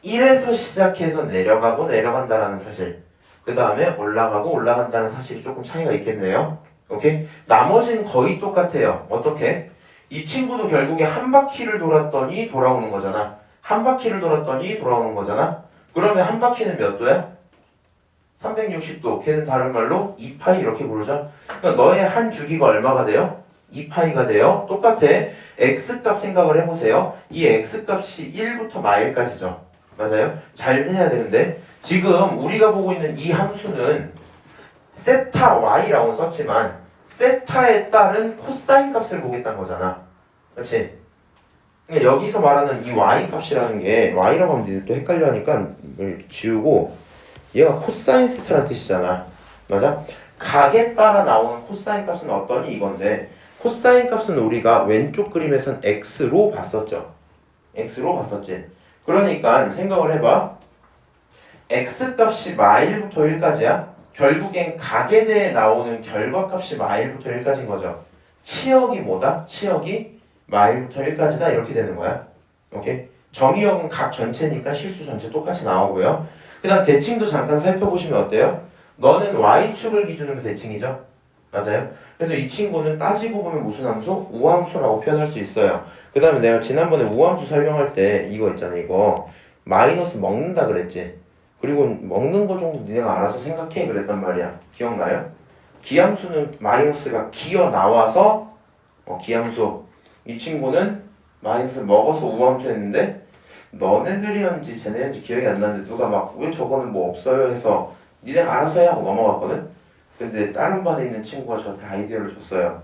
1에서 시작해서 내려가고 내려간다라는 사실, 그 다음에 올라가고 올라간다는 사실이 조금 차이가 있겠네요. 오케이? 나머지는 거의 똑같아요. 어떻게? 이 친구도 결국에 한 바퀴를 돌았더니 돌아오는 거잖아. 한 바퀴를 돌았더니 돌아오는 거잖아. 그러면 한 바퀴는 몇 도야? 360도. 걔는 다른 말로 2파이 이렇게 부르죠. 그러니까 너의 한 주기가 얼마가 돼요? 2파이가 돼요. 똑같아. x값 생각을 해보세요. 이 x값이 1부터 마일까지죠. 맞아요? 잘 해야 되는데 지금 우리가 보고 있는 이 함수는 세타 y라고 썼지만 세타에 따른 코사인 값을 보겠다는 거잖아. 그렇지? 그러니까 여기서 말하는 이 y 값이라는 게 y라고 하면 니들 또 헷갈려 하니까 지우고 얘가 코사인 세타라는 뜻이잖아. 맞아? 각에 따라 나오는 코사인 값은 어떠니 이건데 코사인 값은 우리가 왼쪽 그림에선 x로 봤었죠. x로 봤었지. 그러니까 생각을 해봐. x값이 마일부터 1까지야. 결국엔 각에 대해 나오는 결과값이 마일부터 1까지인 거죠. 치역이 뭐다? 치역이 마일부터 1까지다 이렇게 되는 거야. 오케이? 정의역은 각 전체니까 실수 전체 똑같이 나오고요. 그 다음 대칭도 잠깐 살펴보시면 어때요? 너는 y축을 기준으로 대칭이죠? 맞아요? 그래서 이 친구는 따지고 보면 무슨 함수? 우함수라고 표현할 수 있어요. 그 다음에 내가 지난번에 우함수 설명할 때 이거 있잖아. 이거 마이너스 먹는다 그랬지. 그리고 먹는 거 정도 니네가 알아서 생각해 그랬단 말이야. 기억나요? 기함수는 마이너스가 기어 나와서 기함수. 이 친구는 마이너스 먹어서 우함수 했는데 너네들이었는지 쟤네였는지 기억이 안 나는데 누가 막 왜 저거는 뭐 없어요 해서 니네가 알아서 해 하고 넘어갔거든? 근데 다른 반에 있는 친구가 저한테 아이디어를 줬어요.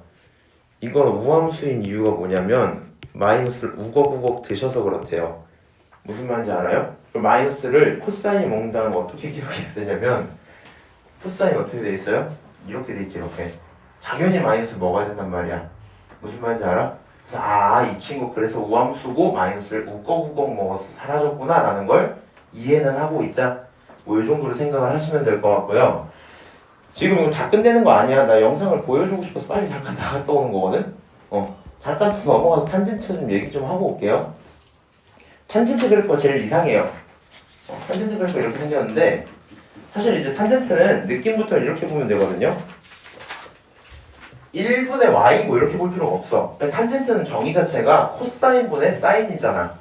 이건 우함수인 이유가 뭐냐면 마이너스를 우걱우걱 드셔서 그렇대요. 무슨 말인지 알아요? 그 마이너스를 코사인이 먹는다는 거 어떻게 기억해야 되냐면 코사인이 어떻게 돼 있어요? 이렇게 돼 있지 이렇게. 당연히 마이너스 먹어야 된단 말이야. 무슨 말인지 알아? 그래서 이 친구 그래서 우함수고 마이너스를 우걱우걱 먹어서 사라졌구나 라는 걸 이해는 하고 있자. 뭐 이 정도로 생각을 하시면 될 것 같고요. 지금 이거 다 끝내는 거 아니야. 나 영상을 보여주고 싶어서 빨리 잠깐 나갔다 오는 거거든. 잠깐 또 넘어가서 탄젠트 좀 얘기 좀 하고 올게요. 탄젠트 그래프가 제일 이상해요. 탄젠트 그래프가 이렇게 생겼는데 사실 이제 탄젠트는 느낌부터 이렇게 보면 되거든요. 1분의 y고 이렇게 볼 필요가 없어. 탄젠트는 정의 자체가 코사인분의 사인이잖아.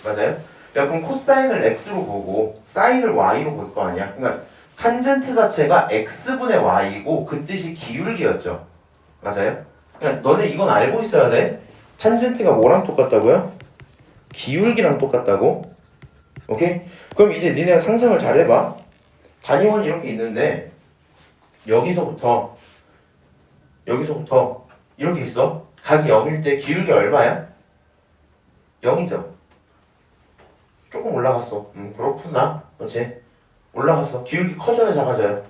맞아요? 야, 그럼 코사인을 x로 보고 사인을 y로 볼 거 아니야? 그러니까 탄젠트 자체가 x분의 y고 그 뜻이 기울기였죠. 맞아요? 그러니까 너네 이건 알고 있어야 돼. 탄젠트가 뭐랑 똑같다고요? 기울기랑 똑같다고? 오케이? 그럼 이제 니네가 상상을 잘 해봐. 단위원이 이렇게 있는데 여기서부터 이렇게 있어. 각이 0일 때 기울기 얼마야? 0이죠. 조금 올라갔어. 그렇구나. 그렇지? 올라갔어. 기울기 커져야 작아져요?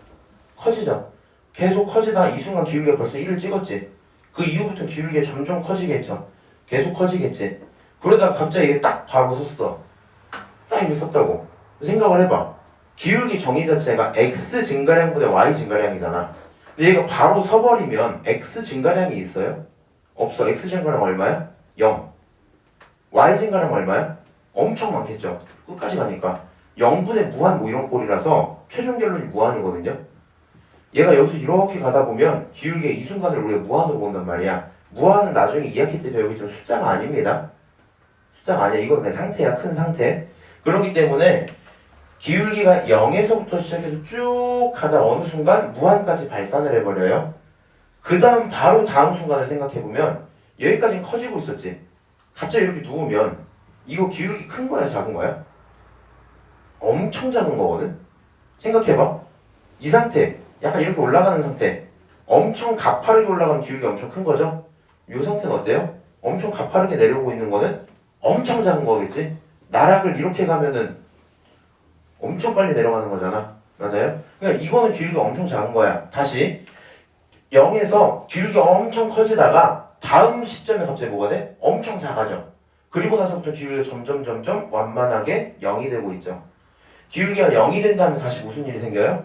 커지죠. 계속 커지다 이 순간 기울기가 벌써 1을 찍었지. 그 이후부터 기울기가 점점 커지겠죠. 계속 커지겠지. 그러다가 갑자기 이게 딱 바로 섰어. 딱 이렇게 섰다고. 생각을 해봐. 기울기 정의 자체가 x 증가량분의 y 증가량이잖아. 근데 얘가 바로 서버리면 x 증가량이 있어요? 없어. x 증가량 얼마야? 0. y 증가량 얼마야? 엄청 많겠죠. 끝까지 가니까 0분의 무한 뭐 이런 꼴이라서 최종 결론이 무한이거든요. 얘가 여기서 이렇게 가다 보면 기울기의 이 순간을 우리가 무한으로 본단 말이야. 무한은 나중에 2학기 때 배우겠지만 숫자가 아닙니다. 숫자가 아니야. 이건 그냥 상태야. 큰 상태. 그렇기 때문에 기울기가 0에서부터 시작해서 쭉 가다 어느 순간 무한까지 발산을 해버려요. 그 다음 바로 다음 순간을 생각해보면 여기까지는 커지고 있었지. 갑자기 이렇게 누우면 이거 기울기 큰 거야 작은 거야? 엄청 작은 거거든? 생각해봐. 이 상태 약간 이렇게 올라가는 상태 엄청 가파르게 올라가면 기울기 엄청 큰 거죠? 이 상태는 어때요? 엄청 가파르게 내려오고 있는 거는 엄청 작은 거겠지? 나락을 이렇게 가면은 엄청 빨리 내려가는 거잖아. 맞아요? 그러니까 이거는 기울기가 엄청 작은 거야. 다시 0에서 기울기가 엄청 커지다가 다음 시점에 갑자기 뭐가 돼? 엄청 작아져. 그리고 나서부터 기울기가 점점 완만하게 0이 되고 있죠. 기울기가 0이 된 다음에 다시 무슨 일이 생겨요?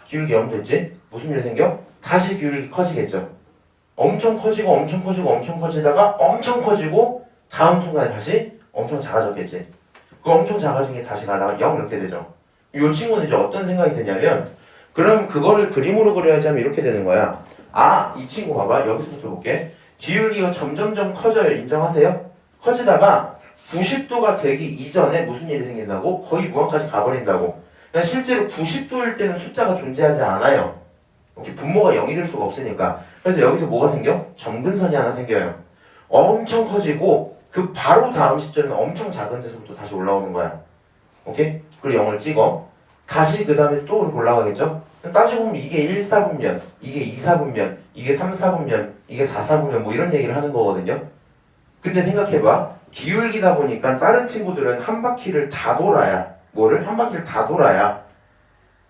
기울기 0 됐지? 무슨 일이 생겨? 다시 기울기 커지겠죠. 엄청 커지다가 엄청 커지고 다음 순간에 다시 엄청 작아졌겠지. 그 엄청 작아진 게 다시 가다가 0 이렇게 되죠. 이 친구는 이제 어떤 생각이 드냐면 그럼 그거를 그림으로 그려야지 하면 이렇게 되는 거야. 아, 이 친구 봐봐. 여기서부터 볼게. 기울기가 점점점 커져요. 인정하세요? 커지다가 90도가 되기 이전에 무슨 일이 생긴다고? 거의 무한까지 가버린다고. 그러니까 실제로 90도일 때는 숫자가 존재하지 않아요. 이렇게 분모가 0이 될 수가 없으니까. 그래서 여기서 뭐가 생겨? 점근선이 하나 생겨요. 엄청 커지고 그 바로 다음 시점에 엄청 작은 데서부터 다시 올라오는 거야. 오케이? 그리고 0을 찍어. 다시 그 다음에 또 이렇게 올라가겠죠? 따지고 보면 이게 1, 4분면, 이게 2, 4분면, 이게 3, 4분면, 이게 4, 4분면 뭐 이런 얘기를 하는 거거든요. 근데 생각해봐. 기울기다 보니까 다른 친구들은 한 바퀴를 다 돌아야 뭐를? 한 바퀴를 다 돌아야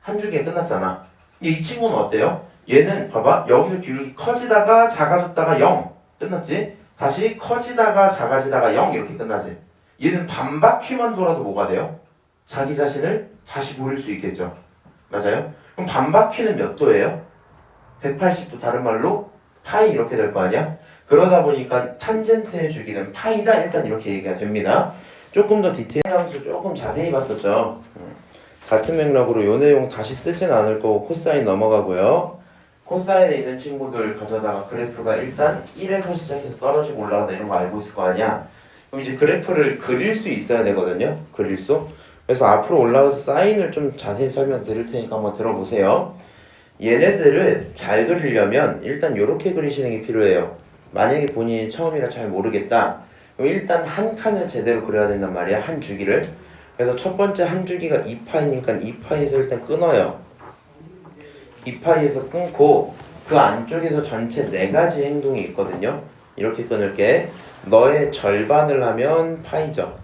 한 주기에 끝났잖아. 이 친구는 어때요? 얘는 봐봐. 여기서 기울기 커지다가 작아졌다가 0 끝났지? 다시 커지다가 작아지다가 0 이렇게 끝나지. 얘는 반 바퀴만 돌아도 뭐가 돼요? 자기 자신을 다시 보일 수 있겠죠. 맞아요? 그럼 반 바퀴는 몇 도예요? 180도. 다른 말로 파이 이렇게 될 거 아니야? 그러다 보니까 탄젠트의 주기는 파이다. 일단 이렇게 얘기가 됩니다. 조금 더 디테일하면서 조금 자세히 봤었죠. 같은 맥락으로 요 내용 다시 쓰진 않을 거고 코사인 넘어가고요. 코사인에 있는 친구들 가져다가 그래프가 일단 1에서 시작해서 떨어지고 올라간다 이런 거 알고 있을 거 아니야. 그럼 이제 그래프를 그릴 수 있어야 되거든요. 그릴 수. 그래서 앞으로 올라가서 사인을 좀 자세히 설명드릴 테니까 한번 들어보세요. 얘네들을 잘 그리려면 일단 이렇게 그리시는 게 필요해요. 만약에 본인이 처음이라 잘 모르겠다. 그럼 일단 한 칸을 제대로 그려야 된단 말이야. 한 주기를. 그래서 첫 번째 한 주기가 2파이니까 2파이에서 일단 끊어요. 2파이에서 끊고 그 안쪽에서 전체 4가지 행동이 있거든요. 이렇게 끊을게. 너의 절반을 하면 파이죠.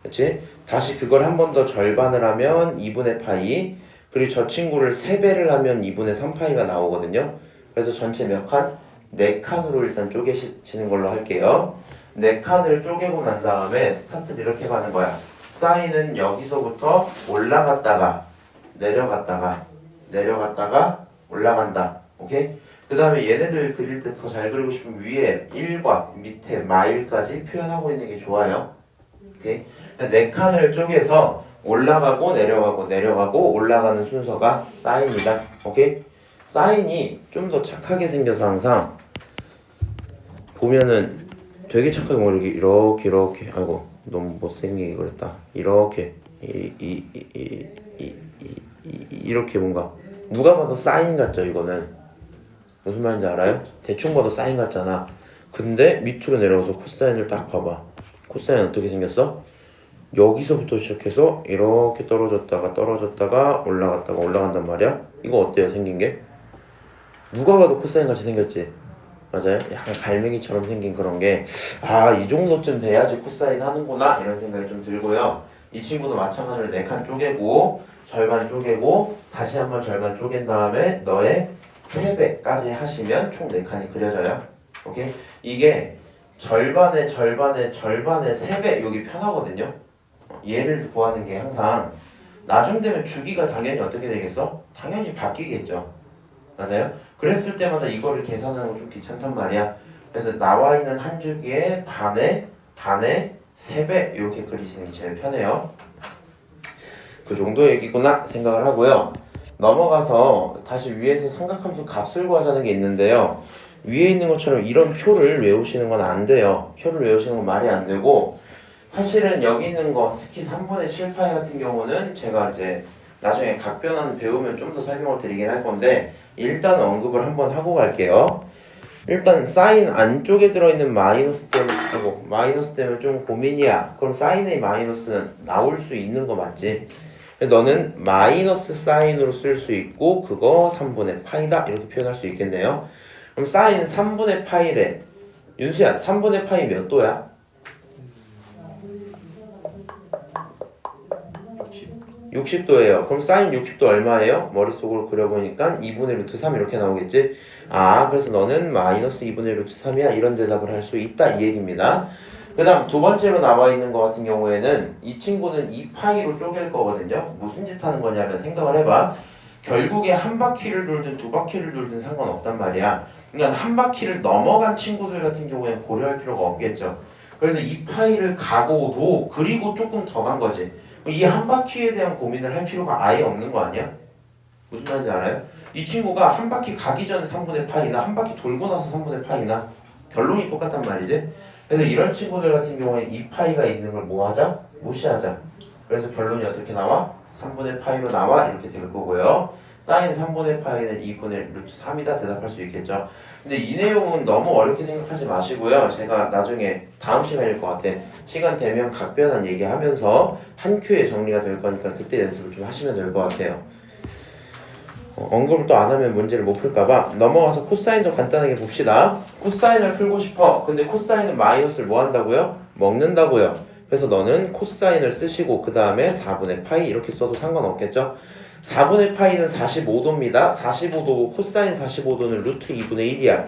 그치? 다시 그걸 한 번 더 절반을 하면 2분의 파이. 그리고 저 친구를 3배를 하면 2분의 3파이가 나오거든요. 그래서 전체 몇 칸? 4칸으로 일단 쪼개시는 걸로 할게요. 4칸을 쪼개고 난 다음에 스타트를 이렇게 가는 거야. 사인은 여기서부터 올라갔다가 내려갔다가 올라간다. 오케이? 그 다음에 얘네들 그릴 때 더 잘 그리고 싶으면 위에 1과 밑에 마일까지 표현하고 있는 게 좋아요. 오케이? 네 칸을 쪼개서 올라가고 내려가고 내려가고 올라가는 순서가 사인이다. 오케이? 사인이 좀 더 착하게 생겨서 항상 보면은 되게 착하게 뭐 이렇게 아이고 너무 못생기게 그랬다. 이렇게 이렇게 뭔가 누가 봐도 사인 같죠. 이거는 무슨 말인지 알아요? 대충 봐도 사인 같잖아. 근데 밑으로 내려가서 코사인을 딱 봐봐. 코사인 어떻게 생겼어? 여기서부터 시작해서 이렇게 떨어졌다가 올라간단 말이야. 이거 어때요? 생긴 게? 누가 봐도 코사인 같이 생겼지? 맞아요? 약간 갈매기처럼 생긴 그런 게 이 정도쯤 돼야지 코사인 하는구나 이런 생각이 좀 들고요. 이 친구도 마찬가지로 4칸 쪼개고 절반 쪼개고 다시 한번 절반 쪼갠 다음에 너의 3배까지 하시면 총 4칸이 그려져요. 오케이? 이게 절반의 3배 여기 편하거든요. 얘를 구하는 게 항상 나중 되면 주기가 당연히 어떻게 되겠어? 당연히 바뀌겠죠. 맞아요? 그랬을 때마다 이거를 계산하는 거 좀 귀찮단 말이야. 그래서 나와 있는 한 주기에 반에 3배 이렇게 그리시는 게 제일 편해요. 그 정도 얘기구나 생각을 하고요. 넘어가서 다시 위에서 삼각함수 값을 구하자는 게 있는데요. 위에 있는 것처럼 이런 표를 외우시는 건 안 돼요. 표를 외우시는 건 말이 안 되고 사실은 여기 있는 거 특히 3분의 7파이 같은 경우는 제가 이제 나중에 각변환 배우면 좀 더 설명을 드리긴 할 건데 일단 언급을 한번 하고 갈게요. 일단 사인 안쪽에 들어있는 마이너스 때문에 좀 고민이야. 그럼 사인의 마이너스는 나올 수 있는 거 맞지? 너는 마이너스 사인으로 쓸 수 있고 그거 3분의 파이다 이렇게 표현할 수 있겠네요. 그럼 사인 3분의 파이래. 윤수야 3분의 파이 몇 도야? 60도예요. 그럼 사인 60도 얼마예요? 머릿속으로 그려보니까 2분의 루트 3 이렇게 나오겠지? 그래서 너는 마이너스 2분의 루트 3이야 이런 대답을 할 수 있다 이 얘기입니다. 그 다음 두 번째로 나와 있는 것 같은 경우에는 이 친구는 2파이로 쪼갤 거거든요. 무슨 짓 하는 거냐면 생각을 해봐. 결국에 한 바퀴를 돌든 두 바퀴를 돌든 상관없단 말이야. 그러니까 한 바퀴를 넘어간 친구들 같은 경우에는 고려할 필요가 없겠죠. 그래서 2파이를 가고도 그리고 조금 더 간 거지. 이 한 바퀴에 대한 고민을 할 필요가 아예 없는 거 아니야? 무슨 말인지 알아요? 이 친구가 한 바퀴 가기 전에 3분의 파이나 한 바퀴 돌고 나서 3분의 파이나 결론이 똑같단 말이지? 그래서 이런 친구들 같은 경우에 이 파이가 있는 걸 뭐 하자? 무시하자. 그래서 결론이 어떻게 나와? 3분의 파이로 나와 이렇게 될 거고요. 사인 3분의 파이는 2분의 루트 3이다 대답할 수 있겠죠. 근데 이 내용은 너무 어렵게 생각하지 마시고요. 제가 나중에 다음 시간일 것 같아. 시간 되면 각변환 얘기하면서 한 큐에 정리가 될 거니까 그때 연습을 좀 하시면 될 것 같아요. 언급을 또 안 하면 문제를 못 풀까봐 넘어가서 코사인도 간단하게 봅시다. 코사인을 풀고 싶어. 근데 코사인은 마이너스를 뭐 한다고요? 먹는다고요. 그래서 너는 코사인을 쓰시고 그 다음에 4분의 파이 이렇게 써도 상관없겠죠? 4분의 파이는 45도입니다. 45도고 코사인 45도는 루트 2분의 1이야.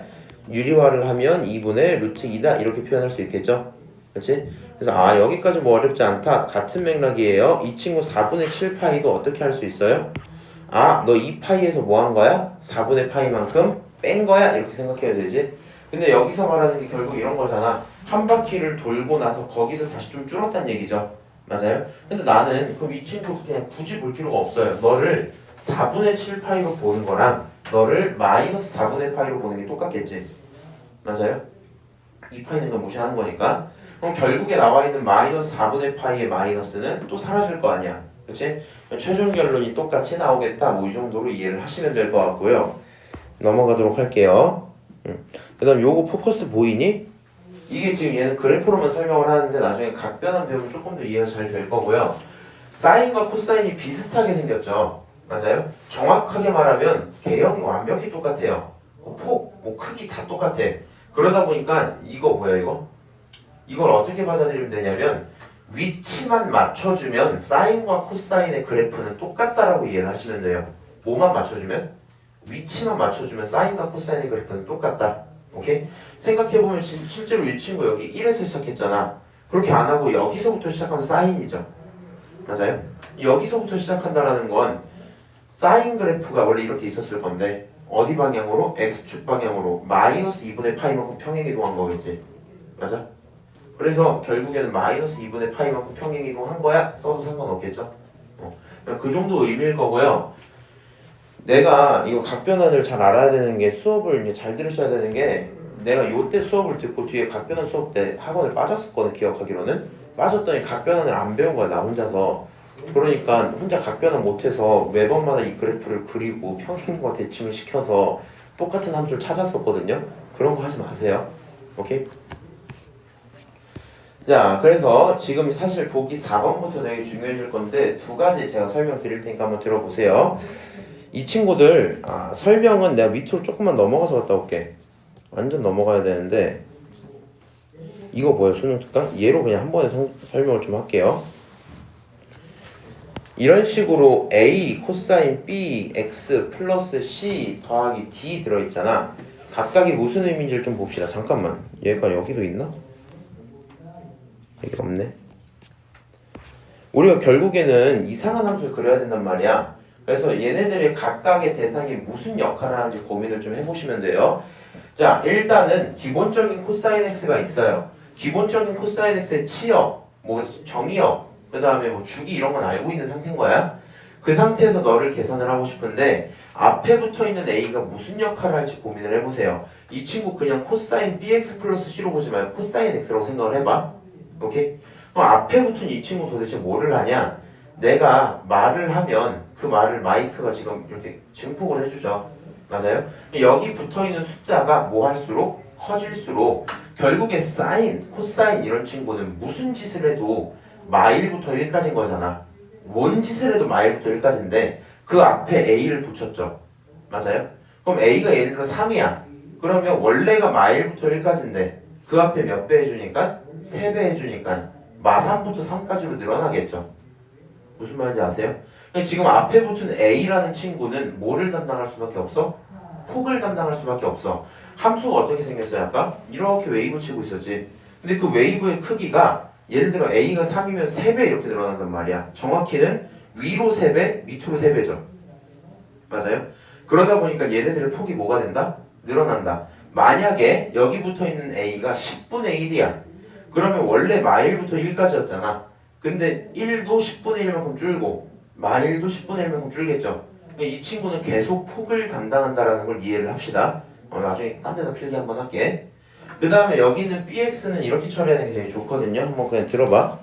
유리화를 하면 2분의 루트 2다 이렇게 표현할 수 있겠죠? 그렇지? 그래서 여기까지 뭐 어렵지 않다. 같은 맥락이에요. 이 친구 4분의 7파이도 어떻게 할 수 있어요? 너 2파이에서 뭐 한 거야? 4분의 파이만큼 뺀 거야? 이렇게 생각해야 되지. 근데 여기서 말하는 게 결국 이런 거잖아. 한 바퀴를 돌고 나서 거기서 다시 좀 줄었다는 얘기죠. 맞아요? 근데 나는 그럼 이 친구 그냥 굳이 볼 필요가 없어요. 너를 4분의 7파이로 보는 거랑 너를 마이너스 4분의 파이로 보는 게 똑같겠지. 맞아요? 2파이는 건 무시하는 거니까. 그럼 결국에 나와 있는 마이너스 4분의 파이의 마이너스는 또 사라질 거 아니야. 그치? 최종 결론이 똑같이 나오겠다. 뭐 이 정도로 이해를 하시면 될 것 같고요. 넘어가도록 할게요. 그 다음 요거 포커스 보이니? 이게 지금 얘는 그래프로만 설명을 하는데 나중에 각변환 배우면 조금 더 이해가 잘 될 거고요. 사인과 코사인이 비슷하게 생겼죠. 맞아요? 정확하게 말하면 개형이 완벽히 똑같아요. 폭, 크기 다 똑같아. 그러다 보니까 이거 뭐야 이거? 이걸 어떻게 받아들이면 되냐면 위치만 맞춰주면 사인과 코사인의 그래프는 똑같다라고 이해를 하시면 돼요. 뭐만 맞춰주면? 위치만 맞춰주면 사인과 코사인의 그래프는 똑같다. 오케이? 생각해보면 실제로 이 친구 여기 1에서 시작했잖아. 그렇게 안 하고 여기서부터 시작하면 사인이죠. 맞아요? 여기서부터 시작한다라는 건 사인 그래프가 원래 이렇게 있었을 건데 어디 방향으로? X축 방향으로 마이너스 2분의 파이만큼 평행이동한 거겠지. 맞아? 그래서 결국에는 마이너스 2분의 파이만큼 평행 이동한 거야? 써도 상관없겠죠? 그냥 그 정도 의미일 거고요. 내가 이거 각변환을 잘 알아야 되는 게 수업을 이제 잘 들으셔야 되는 게 내가 요때 수업을 듣고 뒤에 각변환 수업 때 학원을 빠졌었거든. 기억하기로는 빠졌더니 각변환을 안 배운 거야 나 혼자서. 그러니까 혼자 각변환 못해서 매번마다 이 그래프를 그리고 평행과 대칭을 시켜서 똑같은 함수를 찾았었거든요. 그런 거 하지 마세요. 오케이? 자, 그래서 지금 사실 보기 4번부터 되게 중요해질 건데 두 가지 제가 설명드릴 테니까 한번 들어보세요. 이 친구들 설명은 내가 밑으로 조금만 넘어가서 갔다 올게. 완전 넘어가야 되는데 이거 뭐예요? 수능 특강? 얘로 그냥 한 번에 설명을 좀 할게요. 이런 식으로 A 코사인 B X 플러스 C 더하기 D 들어있잖아. 각각이 무슨 의미인지를 좀 봅시다. 잠깐만, 얘가 여기도 있나? 이게 없네. 우리가 결국에는 이상한 함수를 그려야 된단 말이야. 그래서 얘네들의 각각의 대상이 무슨 역할을 하는지 고민을 좀 해보시면 돼요. 자, 일단은 기본적인 코사인 x가 있어요. 기본적인 코사인 x의 치역, 뭐 정의역, 그 다음에 뭐 주기 이런 건 알고 있는 상태인 거야. 그 상태에서 너를 계산을 하고 싶은데 앞에 붙어 있는 a가 무슨 역할을 할지 고민을 해보세요. 이 친구 그냥 코사인 bx 플러스 c로 보지 말고 코사인 x라고 생각을 해봐. 오케이? 그럼 앞에 붙은 이 친구 도대체 뭐를 하냐? 내가 말을 하면 그 말을 마이크가 지금 이렇게 증폭을 해주죠. 맞아요? 여기 붙어있는 숫자가 뭐 할수록 커질수록 결국에 사인, 코사인 이런 친구는 무슨 짓을 해도 마일부터 1까지인 거잖아. 뭔 짓을 해도 마일부터 1까지인데 그 앞에 a를 붙였죠. 맞아요? 그럼 a가 예를 들어 3이야. 그러면 원래가 마일부터 1까지인데 그 앞에 몇 배 해주니까? 3배 해주니까 마3부터 3까지로 늘어나겠죠. 무슨 말인지 아세요? 지금 앞에 붙은 a라는 친구는 뭐를 담당할 수밖에 없어? 폭을 담당할 수밖에 없어. 함수가 어떻게 생겼어요? 아까? 이렇게 웨이브 치고 있었지. 근데 그 웨이브의 크기가 예를 들어 a가 3이면 3배 이렇게 늘어난단 말이야. 정확히는 위로 3배, 밑으로 3배죠. 맞아요? 그러다 보니까 얘네들의 폭이 뭐가 된다? 늘어난다. 만약에 여기 붙어있는 a가 10분의 1이야. 그러면 원래 마일부터 1까지였잖아. 근데 1도 10분의 1만큼 줄고 마일도 10분의 1만큼 줄겠죠. 이 친구는 계속 폭을 담당한다라는 걸 이해를 합시다. 나중에 딴 데다 필기 한번 할게. 그 다음에 여기 있는 bx는 이렇게 처리하는 게 되게 좋거든요. 한번 그냥 들어봐.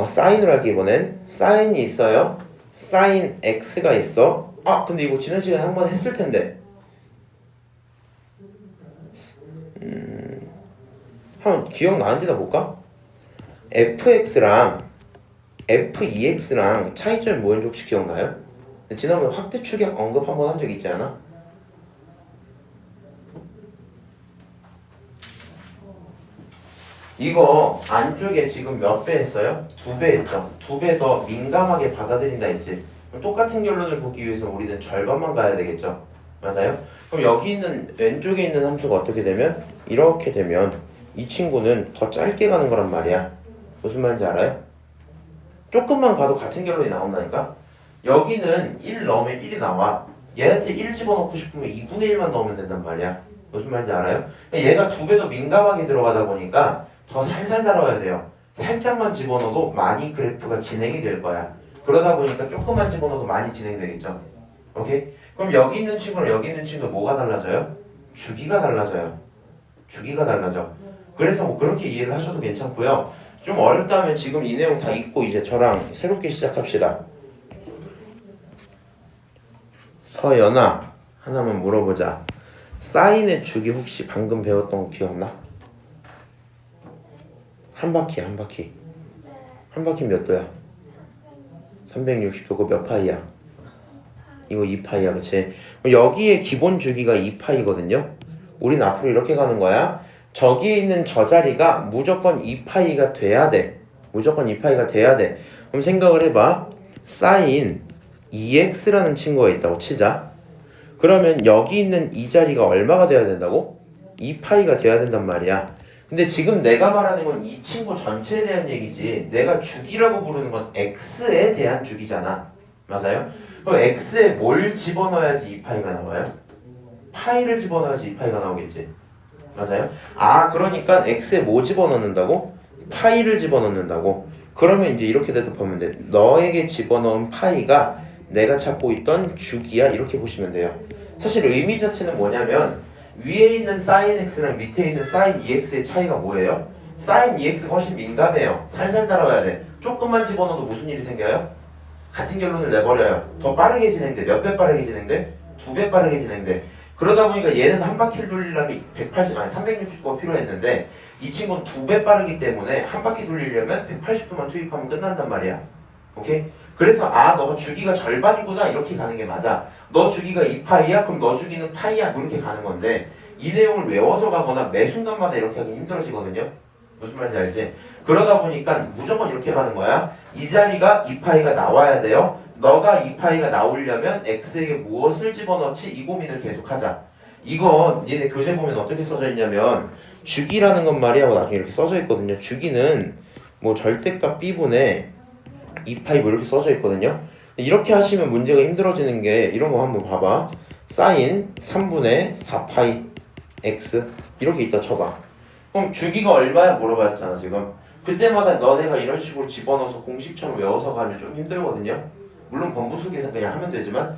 사인으로 할게 이번엔. 사인이 있어요. 사인 x가 있어. 근데 이거 지난 시간에 한번 했을 텐데. 한번 기억나는지 나 볼까? fx랑 f2x랑 차이점이 뭐였는지 혹시 기억나요? 지난번에 확대 축약 언급 한번 한 적 있지 않아? 이거 안쪽에 지금 몇 배 했어요? 2배 했죠? 2배 더 민감하게 받아들인다 했지? 똑같은 결론을 보기 위해서 우리는 절반만 가야 되겠죠? 맞아요? 그럼 여기 있는 왼쪽에 있는 함수가 어떻게 되면? 이렇게 되면 이 친구는 더 짧게 가는 거란 말이야. 무슨 말인지 알아요? 조금만 가도 같은 결론이 나온다니까? 여기는 1 넣으면 1이 나와. 얘한테 1 집어넣고 싶으면 2분의 1만 넣으면 된단 말이야. 무슨 말인지 알아요? 얘가 2배 더 민감하게 들어가다 보니까 더 살살 달아야 돼요. 살짝만 집어넣어도 많이 그래프가 진행이 될 거야. 그러다 보니까 조금만 집어넣어도 많이 진행되겠죠. 오케이? 그럼 여기 있는 친구랑 여기 있는 친구 뭐가 달라져요? 주기가 달라져요. 주기가 달라져. 그래서 뭐 그렇게 이해를 하셔도 괜찮고요. 좀 어렵다면 지금 이 내용 다 읽고 이제 저랑 새롭게 시작합시다. 서연아, 하나만 물어보자. 사인의 주기 혹시 방금 배웠던 거 기억나? 한 바퀴. 한 바퀴 몇 도야? 360도. 그거 몇 파이야? 이거 2파이야, 그치? 여기에 기본 주기가 2파이거든요. 우린 앞으로 이렇게 가는 거야. 저기에 있는 저 자리가 무조건 2파이가 돼야 돼. 무조건 2파이가 돼야 돼. 그럼 생각을 해봐. 사인 2x라는 친구가 있다고 치자. 그러면 여기 있는 이 자리가 얼마가 돼야 된다고? 2파이가 돼야 된단 말이야. 근데 지금 내가 말하는 건 이 친구 전체에 대한 얘기지, 내가 주기라고 부르는 건 x에 대한 주기잖아. 맞아요? 그럼 x에 뭘 집어넣어야지 2파이가 나와요? 파이를 집어넣어야지 2파이가 나오겠지. 맞아요? 아, 그러니까 x에 뭐 집어넣는다고? 파이를 집어넣는다고. 그러면 이제 이렇게 대답하면 돼. 너에게 집어넣은 파이가 내가 찾고 있던 주기야. 이렇게 보시면 돼요. 사실 의미 자체는 뭐냐면 위에 있는 sin x랑 밑에 있는 sin 2x의 차이가 뭐예요? sin 2x가 훨씬 민감해요. 살살 따라와야 돼. 조금만 집어넣어도 무슨 일이 생겨요? 같은 결론을 내버려요. 더 빠르게 진행돼. 몇 배 빠르게 진행돼? 2배 빠르게 진행돼. 그러다 보니까 얘는 한 바퀴를 돌리려면 360도가 필요했는데 이 친구는 2배 빠르기 때문에 한 바퀴 돌리려면 180도만 투입하면 끝난단 말이야. 오케이? 그래서 아, 너가 주기가 절반이구나 이렇게 가는 게 맞아. 너 주기가 2파이야? 그럼 너 주기는 파이야? 뭐 이렇게 가는 건데 이 내용을 외워서 가거나 매 순간마다 이렇게 하기 힘들어지거든요. 무슨 말인지 알지? 그러다 보니까 무조건 이렇게 가는 거야. 이 자리가 2파이가 나와야 돼요. 너가 2파이가 나오려면 x에게 무엇을 집어넣지? 이 고민을 계속하자. 이거 니네 교재 보면 어떻게 써져 있냐면 주기라는 건 말이야 나중에 이렇게 써져 있거든요. 주기는 뭐 절대값 b분의 2파이 뭐 이렇게 써져 있거든요. 이렇게 하시면 문제가 힘들어지는 게 이런 거 한번 봐봐. 사인 3분의 4파이 x 이렇게 있다 쳐봐. 그럼 주기가 얼마야 물어봤잖아 지금. 그때마다 너네가 이런 식으로 집어넣어서 공식처럼 외워서 가면 좀 힘들거든요. 물론 번부수 계산 그냥 하면 되지만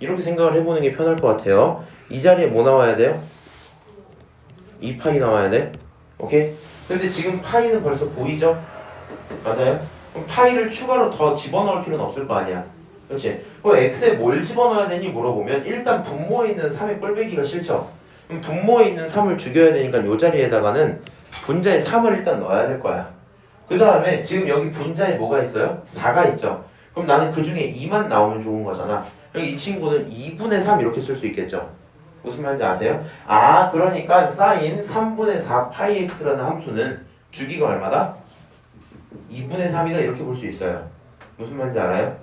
이렇게 생각을 해보는 게 편할 것 같아요. 이 자리에 뭐 나와야 돼요? 2파이 나와야 돼. 오케이? 근데 지금 파이는 벌써 보이죠? 맞아요? 그럼 파이를 추가로 더 집어넣을 필요는 없을 거 아니야. 그렇지? 그럼 x에 뭘 집어넣어야 되니 물어보면 일단 분모에 있는 3의 꼴배기가 싫죠? 그럼 분모에 있는 3을 죽여야 되니까 이 자리에다가는 분자에 3을 일단 넣어야 될 거야. 그 다음에 지금 여기 분자에 뭐가 있어요? 4가 있죠? 그럼 나는 그 중에 2만 나오면 좋은 거잖아. 여기 이 친구는 2분의 3 이렇게 쓸 수 있겠죠? 무슨 말인지 아세요? 아, 그러니까 sin 3분의 4 파이 x라는 함수는 주기가 얼마다? 2분의 3이다 이렇게 볼 수 있어요. 무슨 말인지 알아요?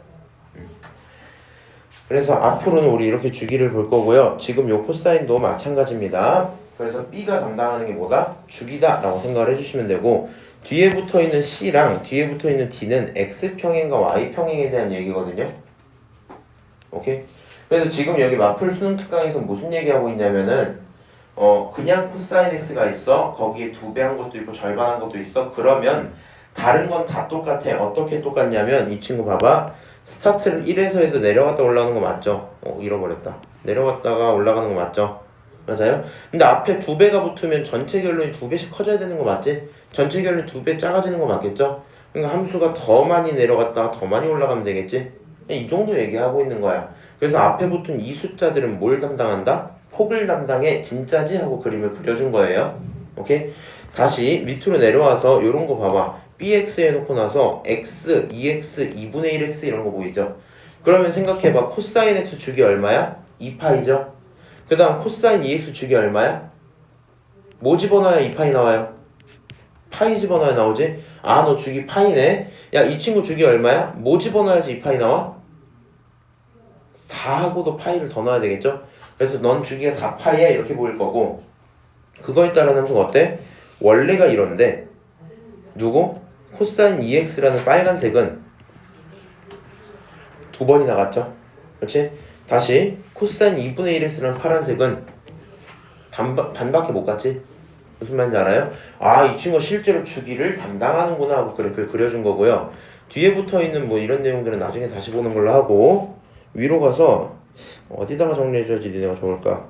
그래서 앞으로는 우리 이렇게 주기를 볼 거고요. 지금 요 코사인도 마찬가지입니다. 그래서 B가 담당하는 게 뭐다? 주기다 라고 생각을 해주시면 되고 뒤에 붙어있는 C랑 뒤에 붙어있는 D는 X평행과 Y평행에 대한 얘기거든요. 오케이? 그래서 지금 여기 마플 수능 특강에서 무슨 얘기하고 있냐면은 그냥 코사인 X가 있어. 거기에 2배 한 것도 있고 절반 한 것도 있어. 그러면 다른 건 다 똑같아. 어떻게 똑같냐면 이 친구 봐봐. 스타트를 1에서 해서 내려갔다 올라가는 거 맞죠? 잃어버렸다. 내려갔다가 올라가는 거 맞죠? 맞아요? 근데 앞에 2배가 붙으면 전체 결론이 2배씩 커져야 되는 거 맞지? 전체 결론이 2배 작아지는 거 맞겠죠? 그러니까 함수가 더 많이 내려갔다가 더 많이 올라가면 되겠지? 이 정도 얘기하고 있는 거야. 그래서 앞에 붙은 이 숫자들은 뭘 담당한다? 폭을 담당해. 진짜지? 하고 그림을 그려준 거예요. 오케이? 다시 밑으로 내려와서 요런 거 봐봐. bx 해놓고 나서 x, 2x, 2분의 1x 이런 거 보이죠? 그러면 생각해봐. 코사인 x 주기 얼마야? 2파이죠? 그 다음 코사인 2x 주기 얼마야? 뭐 집어넣어야 2파이 나와요? 파이 집어넣어야 나오지? 아, 너 주기 파이네? 야, 이 친구 주기 얼마야? 뭐 집어넣어야지 2파이 나와? 4하고도 파이를 더 넣어야 되겠죠? 그래서 넌 주기가 4파이야 이렇게 보일 거고 그거에 따른 함수가 어때? 원래가 이런데 누구? 코사인 2x라는 빨간색은 2번이 나갔죠? 그렇지? 다시 코사인 2분의 1x라는 파란색은 반밖에 못 갔지? 무슨 말인지 알아요? 아, 이 친구가 실제로 주기를 담당하는구나 하고 그래프를 그려준 거고요. 뒤에 붙어있는 뭐 이런 내용들은 나중에 다시 보는 걸로 하고 위로 가서 어디다가 정리해줘야지 니네가 좋을까?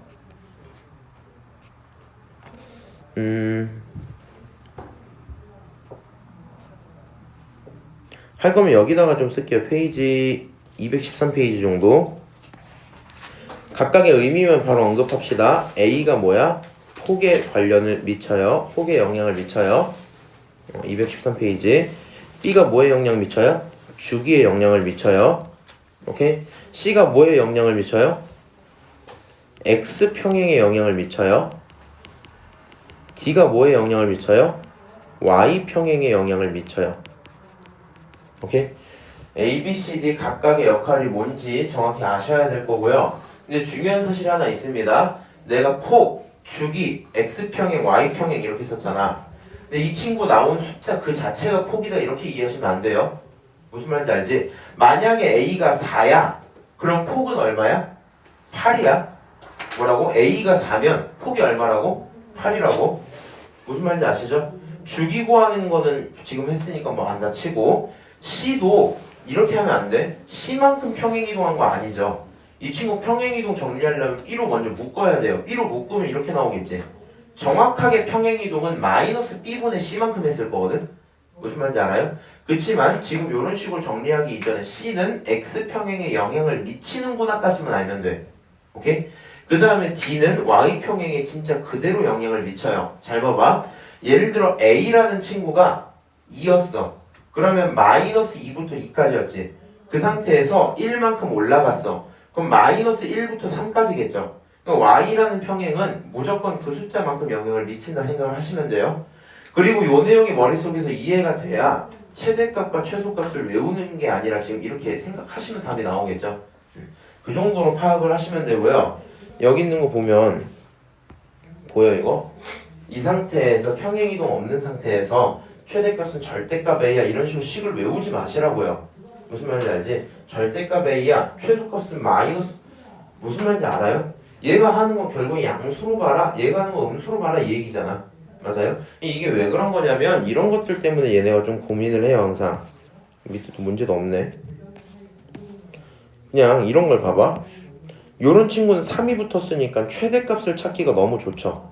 할 거면 여기다가 좀 쓸게요. 페이지 213페이지 정도. 각각의 의미만 바로 언급합시다. A가 뭐야? 폭에 관련을 미쳐요. 폭에 영향을 미쳐요. 213페이지. B가 뭐에 영향을 미쳐요? 주기에 영향을 미쳐요. 오케이? C가 뭐에 영향을 미쳐요? X평행에 영향을 미쳐요. D가 뭐에 영향을 미쳐요? Y평행에 영향을 미쳐요. 오케이? A, B, C, D 각각의 역할이 뭔지 정확히 아셔야 될 거고요. 근데 중요한 사실이 하나 있습니다. 내가 폭, 주기, X평행, Y평행 이렇게 썼잖아. 근데 이 친구 나온 숫자 그 자체가 폭이다 이렇게 이해하시면 안 돼요. 무슨 말인지 알지? 만약에 A가 4야. 그럼 폭은 얼마야? 8이야. 뭐라고? A가 4면 폭이 얼마라고? 8이라고? 무슨 말인지 아시죠? 주기 구하는 거는 지금 했으니까 뭐 안다 치고 C도 이렇게 하면 안 돼. C만큼 평행이동한 거 아니죠. 이 친구 평행이동 정리하려면 B로 먼저 묶어야 돼요. B로 묶으면 이렇게 나오겠지. 정확하게 평행이동은 마이너스 B분의 C만큼 했을 거거든. 무슨 말인지 알아요? 그치만 지금 이런 식으로 정리하기 이전에 C는 X평행에 영향을 미치는구나까지만 알면 돼. 오케이? 그 다음에 D는 Y평행에 진짜 그대로 영향을 미쳐요. 잘 봐봐. 예를 들어 A라는 친구가 2였어. 그러면 마이너스 2부터 2까지였지. 그 상태에서 1만큼 올라갔어. 그럼 마이너스 1부터 3까지겠죠. Y라는 평행은 무조건 그 숫자만큼 영향을 미친다 생각을 하시면 돼요. 그리고 이 내용이 머릿속에서 이해가 돼야 최대값과 최소값을 외우는 게 아니라 지금 이렇게 생각하시면 답이 나오겠죠. 그 정도로 파악을 하시면 되고요. 여기 있는 거 보면 보여 이거? 이 상태에서 평행이동 없는 상태에서 최대값은 절대값 A야 이런 식으로 식을 외우지 마시라고요. 무슨 말인지 알지? 절대값 A야 최소값은 마이너스 무슨 말인지 알아요? 얘가 하는 건 결국 양수로 봐라 얘가 하는 건 음수로 봐라 이 얘기잖아. 맞아요? 이게 왜 그런 거냐면 이런 것들 때문에 얘네가 좀 고민을 해요 항상. 밑에도 문제도 없네. 그냥 이런 걸 봐봐. 요런 친구는 3이 붙었으니까 최대값을 찾기가 너무 좋죠.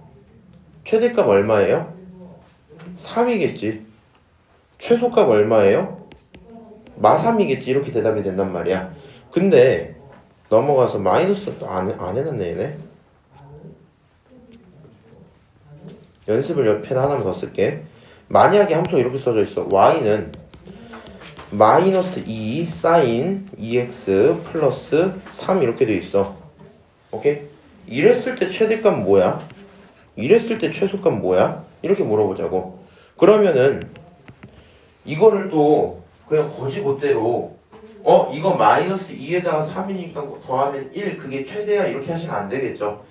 최대값 얼마예요? 3이겠지. 최소값 얼마예요? 마3이겠지. 이렇게 대답이 된단 말이야. 근데 넘어가서 마이너스 안 해놨네 얘네. 연습을 옆에다 하나만 더 쓸게. 만약에 함수가 이렇게 써져 있어. y는 마이너스 2 사인 2x 플러스 3 이렇게 돼 있어. 오케이? 이랬을 때 최대값 뭐야? 이랬을 때 최소값 뭐야? 이렇게 물어보자고. 그러면은 이거를 또 그냥 거지못대로 이거 마이너스 2에다가 3이니까 더하면 1 그게 최대야 이렇게 하시면 안 되겠죠.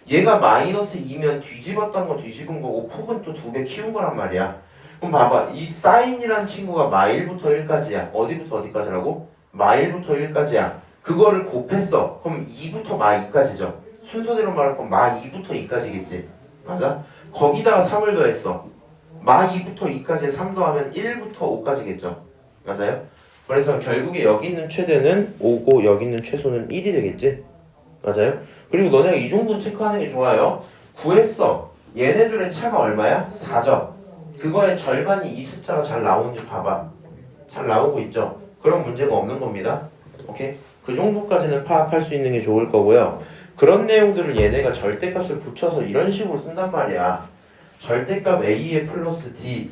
얘가 마이너스 2면 뒤집었던 거 뒤집은 거고 폭은 또 2배 키운 거란 말이야. 그럼 봐봐. 이 사인이란 친구가 마1부터 1까지야. 어디부터 어디까지라고? 마1부터 1까지야. 그거를 곱했어. 그럼 2부터 마2까지죠. 순서대로 말할 건 마2부터 2까지겠지. 맞아? 거기다가 3을 더했어. 마2부터 2까지에 3 더하면 1부터 5까지겠죠. 맞아요? 그래서 결국에 여기 있는 최대는 5고 여기 있는 최소는 1이 되겠지. 맞아요? 그리고 너네가 이 정도는 체크하는 게 좋아요. 구했어. 얘네들의 차가 얼마야? 4죠. 그거의 절반이 이 숫자가 잘 나오는지 봐봐. 잘 나오고 있죠? 그런 문제가 없는 겁니다. 오케이? 그 정도까지는 파악할 수 있는 게 좋을 거고요. 그런 내용들을 얘네가 절대값을 붙여서 이런 식으로 쓴단 말이야. 절대값 A에 플러스 D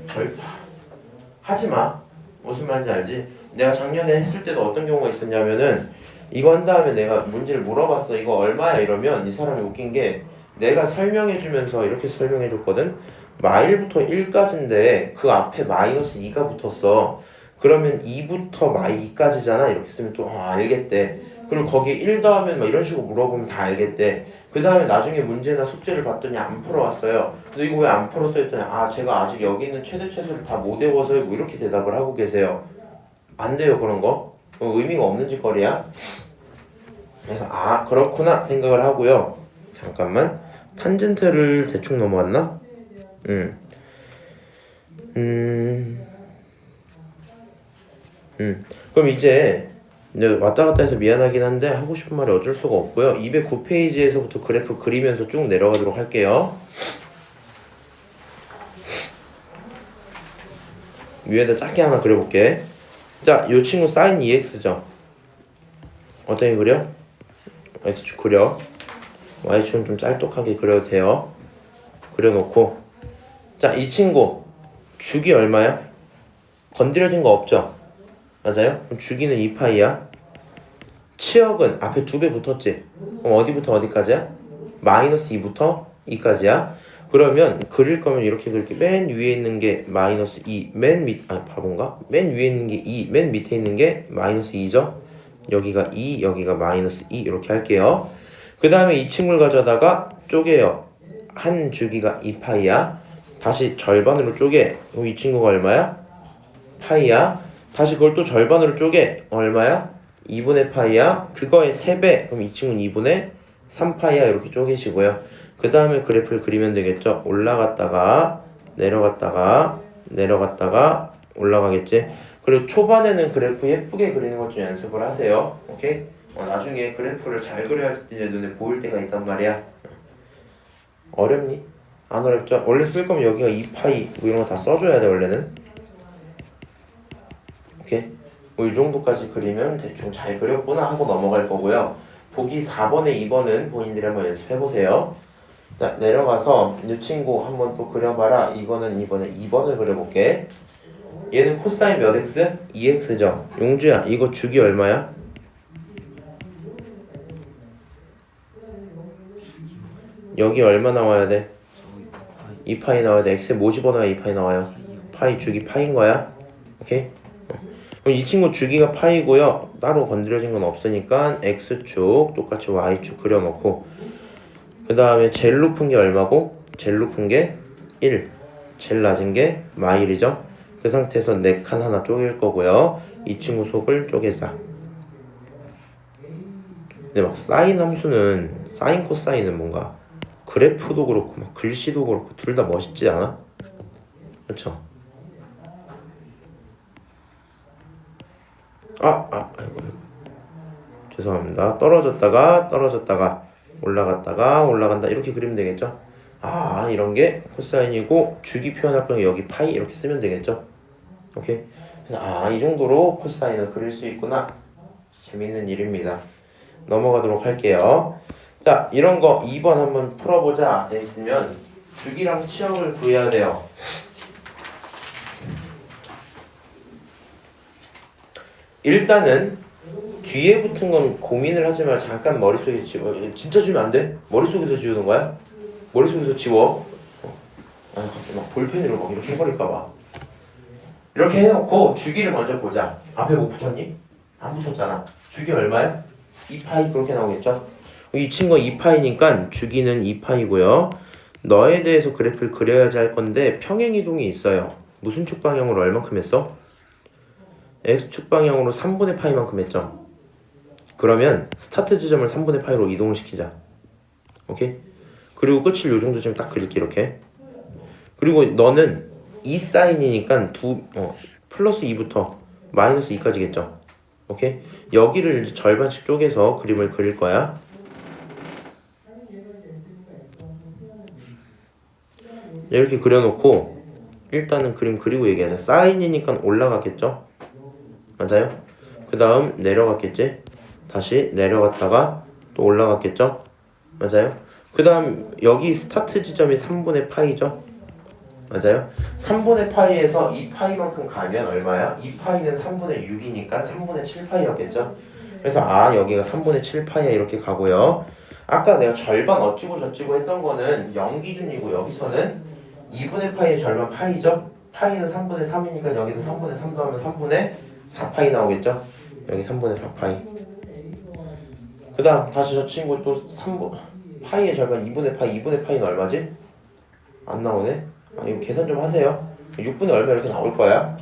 하지마. 무슨 말인지 알지? 내가 작년에 했을 때도 어떤 경우가 있었냐면은 이거 한 다음에 내가 문제를 물어봤어. 이거 얼마야? 이러면 이 사람이 웃긴 게 내가 설명해주면서 이렇게 설명해줬거든. 마1부터 1까지인데 그 앞에 마이너스 2가 붙었어. 그러면 2부터 마2까지잖아. 이렇게 쓰면 또 알겠대. 그리고 거기에 1 더하면 막 이런 식으로 물어보면 다 알겠대. 그 다음에 나중에 문제나 숙제를 봤더니 안 풀어왔어요. 근데 이거 왜 안 풀었어? 했더니 제가 아직 여기 있는 최대 최소를 다 못 외워서요. 뭐 이렇게 대답을 하고 계세요. 안 돼요 그런 거. 의미가 없는 짓거리야. 그래서 그렇구나 생각을 하고요. 잠깐만. 탄젠트를 대충 넘어왔나? 그럼 이제 왔다 갔다 해서 미안하긴 한데 하고 싶은 말이 어쩔 수가 없고요. 209페이지에서부터 그래프 그리면서 쭉 내려가도록 할게요. 위에다 짧게 하나 그려볼게. 자, 이 친구 sin 2x죠. 어떻게 그려? x축 그려. y축은 좀 짤뚝하게 그려도 돼요. 그려놓고 자, 이 친구 주기 얼마야? 건드려진 거 없죠? 맞아요? 그럼 주기는 2파이야. 치역은 앞에 2배 붙었지? 그럼 어디부터 어디까지야? 마이너스 2부터 2까지야. 그러면 그릴 거면 이렇게 그릴게. 맨 위에 있는 게 마이너스 2, 바본가? 맨 위에 있는 게 2, 맨 밑에 있는 게 마이너스 2죠? 여기가 2, 여기가 마이너스 2 이렇게 할게요. 그 다음에 이 친구를 가져다가 쪼개요. 한 주기가 2파이야. 다시 절반으로 쪼개. 그럼 이 친구가 얼마야? 파이야. 다시 그걸 또 절반으로 쪼개. 얼마야? 2분의 파이야. 그거의 3배. 그럼 이 친구는 2분의 3파이야. 이렇게 쪼개시고요. 그 다음에 그래프를 그리면 되겠죠. 올라갔다가 내려갔다가 내려갔다가 올라가겠지. 그리고 초반에는 그래프 예쁘게 그리는 것 좀 연습을 하세요. 오케이? 나중에 그래프를 잘 그려야지 내 눈에 보일 때가 있단 말이야. 어렵니? 안 어렵죠? 원래 쓸 거면 여기가 2파이 뭐 이런 거 다 써줘야 돼 원래는. 오케이? 뭐 이 정도까지 그리면 대충 잘 그렸구나 하고 넘어갈 거고요. 보기 4번에 2번은 본인들이 한번 연습해보세요. 자, 내려가서 이 친구 한번 또 그려봐라. 이거는 이번에 2번을 그려볼게. 얘는 코사인 몇 x? 2x죠. 용주야, 이거 주기 얼마야? 여기 얼마 나와야 돼? 2파이 나와야 돼. x에 뭐 집어넣어야 2파이 나와요? 파이 주기 파인 거야? 오케이? 그럼 이 친구 주기가 파이고요. 따로 건드려진 건 없으니까 x축 똑같이 y축 그려놓고, 그 다음에 제일 높은 게 얼마고? 제일 높은 게 1, 제일 낮은 게 마일이죠. 그 상태에서 4칸 하나 쪼갤 거고요. 이 친구 속을 쪼개자. 근데 막 사인 함수는, 사인 코사인은 뭔가 그래프도 그렇고 막 글씨도 그렇고 둘 다 멋있지 않아? 그렇죠? 아이고. 죄송합니다. 떨어졌다가 올라갔다가 올라간다 이렇게 그리면 되겠죠? 이런 게 코사인이고 주기 표현할 거는 여기 파이 이렇게 쓰면 되겠죠? 오케이? 그래서 이 정도로 코사인을 그릴 수 있구나. 재밌는 일입니다. 넘어가도록 할게요. 자, 이런 거 2번 한번 풀어보자 돼 있으면 주기랑 치역을 구해야 돼요. 일단은 뒤에 붙은 건 고민을 하지 말고 잠깐 머릿속에 지워. 진짜 지우면 안 돼? 머릿속에서 지우는 거야? 머릿속에서 지워. 갑자기 막 볼펜으로 막 이렇게 해버릴까봐. 이렇게 해놓고 주기를 먼저 보자. 앞에 뭐 붙었니? 안 붙었잖아. 주기 얼마야? 2파이 그렇게 나오겠죠? 이 친구가 2파이니까 주기는 2파이고요. 너에 대해서 그래프를 그려야지 할 건데 평행이동이 있어요. 무슨 축 방향으로 얼만큼 했어? x축 방향으로 3분의 파이만큼 했죠? 그러면 스타트 지점을 3분의 파이로 이동을 시키자. 오케이? 그리고 끝을 요 정도쯤 딱 그릴게 이렇게. 그리고 너는 2 사인이니까 플러스 2부터 마이너스 2까지겠죠? 오케이? 여기를 이제 절반씩 쪼개서 그림을 그릴 거야. 이렇게 그려놓고 일단은 그림 그리고 얘기하자. 사인이니까 올라갔겠죠? 맞아요? 그 다음 내려갔겠지? 다시 내려갔다가 또 올라갔겠죠? 맞아요? 그 다음 여기 스타트 지점이 3분의 파이죠? 맞아요? 3분의 파이에서 2파이만큼 가면 얼마야? 2파이는 3분의 6이니까 3분의 7파이였겠죠? 그래서 여기가 3분의 7파이야 이렇게 가고요. 아까 내가 절반 어찌고 저찌고 했던 거는 0 기준이고 여기서는 2분의 파이의 절반 파이죠? 파이는 3분의 3이니까 여기도 3분의 3 더하면 3분의 4파이 나오겠죠? 여기 3분의 4파이. 그 다음 다시 저 친구 또 3분 파이의 절반 2분의 파이. 2분의 파이는 얼마지? 안 나오네? 이거 계산 좀 하세요. 6분의 얼마 이렇게 나올 거야.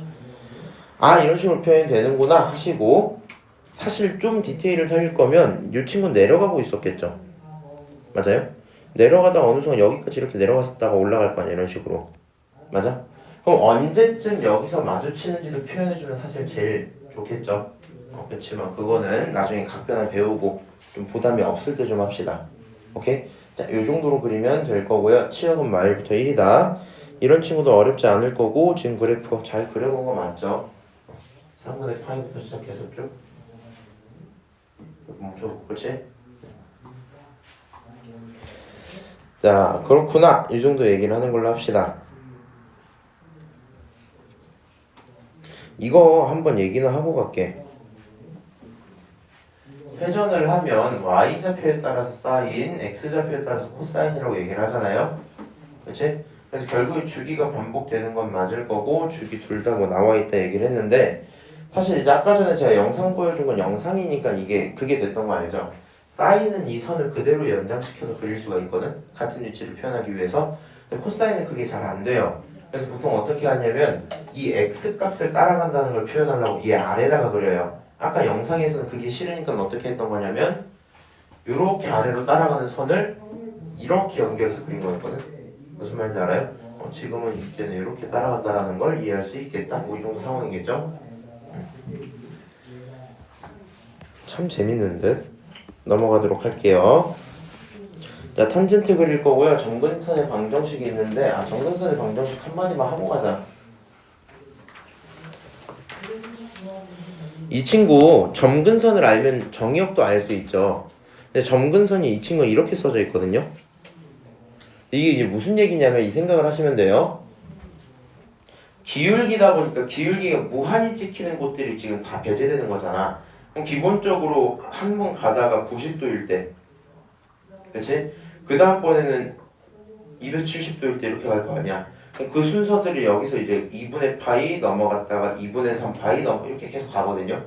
이런 식으로 표현이 되는구나 하시고, 사실 좀 디테일을 살릴 거면 이 친구는 내려가고 있었겠죠? 맞아요? 내려가다가 어느 순간 여기까지 이렇게 내려갔다가 올라갈 거 아니야 이런 식으로. 맞아? 그럼 언제쯤 여기서 마주치는지도 표현해주면 사실 제일 좋겠죠? 그렇지만 그거는 나중에 각변을 배우고 좀 부담이 없을 때 좀 합시다. 오케이? 자, 요 정도로 그리면 될 거고요. 치역은 마일부터 1이다. 이런 친구도 어렵지 않을 거고 지금 그래프 잘 그려본 거 맞죠? 3분의 파이부터 시작해서 쭉 멈춰. 그렇지? 자, 그렇구나. 이 정도 얘기를 하는 걸로 합시다. 이거 한번 얘기는 하고 갈게. 회전을 하면 y좌표에 따라서 사인, x좌표에 따라서 코사인이라고 얘기를 하잖아요. 그치? 그래서 결국 주기가 반복되는 건 맞을 거고 주기 둘 다 뭐 나와 있다 얘기를 했는데, 사실 이제 아까 전에 제가 영상 보여준 건 영상이니까 그게 됐던 거 알죠? 사인은 이 선을 그대로 연장시켜서 그릴 수가 있거든? 같은 위치를 표현하기 위해서. 근데 코사인은 그게 잘 안 돼요. 그래서 보통 어떻게 하냐면 이 x값을 따라간다는 걸 표현하려고 얘 아래다가 그려요. 아까 영상에서는 그게 싫으니까 어떻게 했던 거냐면 요렇게 아래로 따라가는 선을 이렇게 연결해서 그린 거였거든. 무슨 말인지 알아요? 지금은 이때는 이렇게 따라간다라는 걸 이해할 수 있겠다. 뭐 이 정도 상황이겠죠? 참 재밌는 듯. 넘어가도록 할게요. 자, 탄젠트 그릴 거고요. 점근선의 방정식이 있는데, 점근선의 방정식 한마디만 하고 가자. 이 친구 점근선을 알면 정의역도 알 수 있죠. 근데 점근선이 이 친구가 이렇게 써져 있거든요. 이게 이제 무슨 얘기냐면 이 생각을 하시면 돼요. 기울기다 보니까 기울기가 무한히 찍히는 곳들이 지금 다 배제되는 거잖아. 그럼 기본적으로 한 번 가다가 90도일 때, 그치? 그 다음번에는 270도일 때 이렇게 갈 거 아니야. 그럼 그 순서들이 여기서 이제 2분의 파이 넘어갔다가 2분의 3 파이 이렇게 계속 가거든요.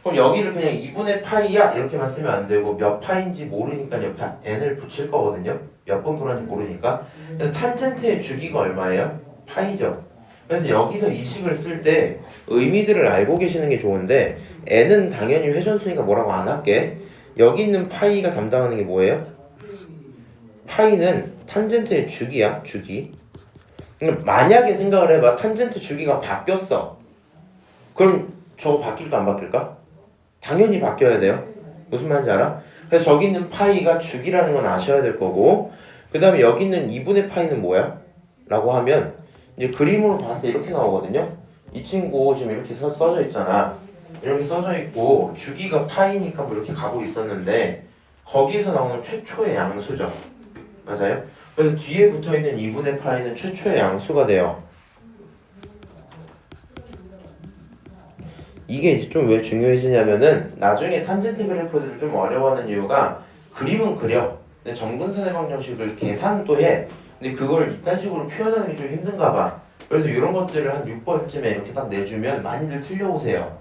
그럼 여기를 그냥 2분의 파이야 이렇게만 쓰면 안 되고 몇 파인지 모르니까 옆에 n을 붙일 거거든요. 몇 번 돌았는지 모르니까. 그래서 탄젠트의 주기가 얼마예요? 파이죠. 그래서 여기서 이 식을 쓸 때 의미들을 알고 계시는 게 좋은데 n은 당연히 회전수니까 뭐라고 안 할게. 여기 있는 파이가 담당하는 게 뭐예요? 파이는 탄젠트의 주기야, 주기. 만약에 생각을 해봐. 탄젠트 주기가 바뀌었어. 그럼 저거 바뀔까 안 바뀔까? 당연히 바뀌어야 돼요. 무슨 말인지 알아? 그래서 저기 있는 파이가 주기라는 건 아셔야 될 거고, 그 다음에 여기 있는 2분의 파이는 뭐야? 라고 하면 이제 그림으로 봤을 때 이렇게 나오거든요. 이 친구 지금 이렇게 써져 있잖아. 이렇게 써져 있고 주기가 파이니까 뭐 이렇게 가고 있었는데 거기서 나오는 최초의 양수죠. 맞아요? 그래서 뒤에 붙어있는 2분의 파이는 최초의 양수가 돼요. 이게 이제 좀 왜 중요해지냐면은 나중에 탄젠트 그래프들을 좀 어려워하는 이유가 그림은 그려. 근데 점근선의 방정식을 계산도 해. 근데 그걸 이딴 식으로 표현하는 게 좀 힘든가 봐. 그래서 이런 것들을 한 6번쯤에 이렇게 딱 내주면 많이들 틀려오세요.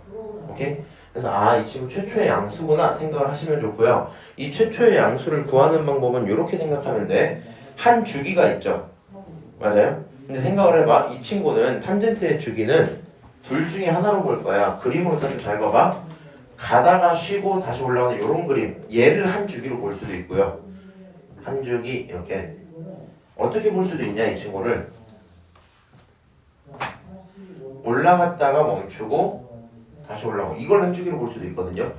오케이? 그래서 이 친구 최초의 양수구나 생각을 하시면 좋고요. 이 최초의 양수를 구하는 방법은 이렇게 생각하면 돼. 한 주기가 있죠. 맞아요? 근데 생각을 해봐. 이 친구는 탄젠트의 주기는 둘 중에 하나로 볼 거야. 그림으로 좀 잘 봐봐. 가다가 쉬고 다시 올라오는 이런 그림. 얘를 한 주기로 볼 수도 있고요. 한 주기 이렇게 어떻게 볼 수도 있냐 이 친구를. 올라갔다가 멈추고 다시 올라오고 이걸 한 주기로 볼 수도 있거든요.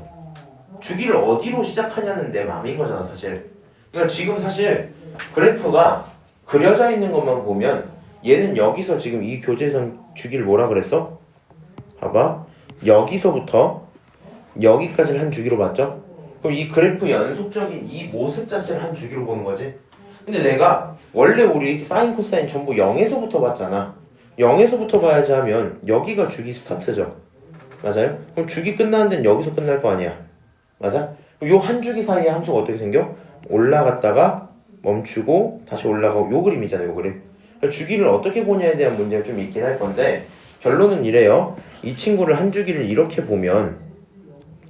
주기를 어디로 시작하냐는 내 맘인 거잖아 사실. 그러니까 지금 사실 그래프가 그려져 있는 것만 보면 얘는 여기서 지금 이 교재선 주기를 뭐라 그랬어? 봐봐. 여기서부터 여기까지를 한 주기로 봤죠? 그럼 이 그래프 연속적인 이 모습 자체를 한 주기로 보는 거지. 근데 내가 원래 우리 사인 코사인 전부 0에서부터 봤잖아. 0에서부터 봐야지 하면 여기가 주기 스타트죠. 맞아요? 그럼 주기 끝나는 데는 여기서 끝날 거 아니야. 맞아? 그럼 요 한 주기 사이에 함수가 어떻게 생겨? 올라갔다가 멈추고 다시 올라가고 요 그림이잖아요. 요 그림. 주기를 어떻게 보냐에 대한 문제가 좀 있긴 할 건데 결론은 이래요. 이 친구를 한 주기를 이렇게 보면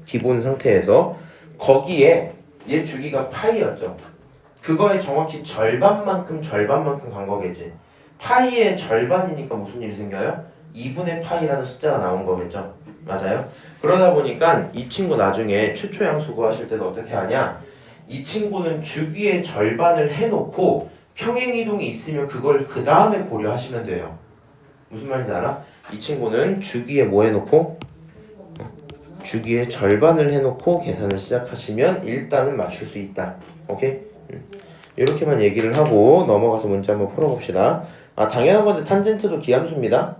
기본 상태에서 거기에 얘 주기가 파이였죠. 그거의 정확히 절반만큼 간 거겠지. 파이의 절반이니까 무슨 일이 생겨요? 2분의 파이라는 숫자가 나온 거겠죠. 맞아요? 그러다 보니까 이 친구 나중에 최초 양수 구하실 때도 어떻게 하냐? 이 친구는 주기의 절반을 해놓고 평행이동이 있으면 그걸 그 다음에 고려하시면 돼요. 무슨 말인지 알아? 이 친구는 주기에 뭐 해놓고? 주기의 절반을 해놓고 계산을 시작하시면 일단은 맞출 수 있다. 오케이? 이렇게만 얘기를 하고 넘어가서 문제 한번 풀어봅시다. 당연한 건데 탄젠트도 기함수입니다.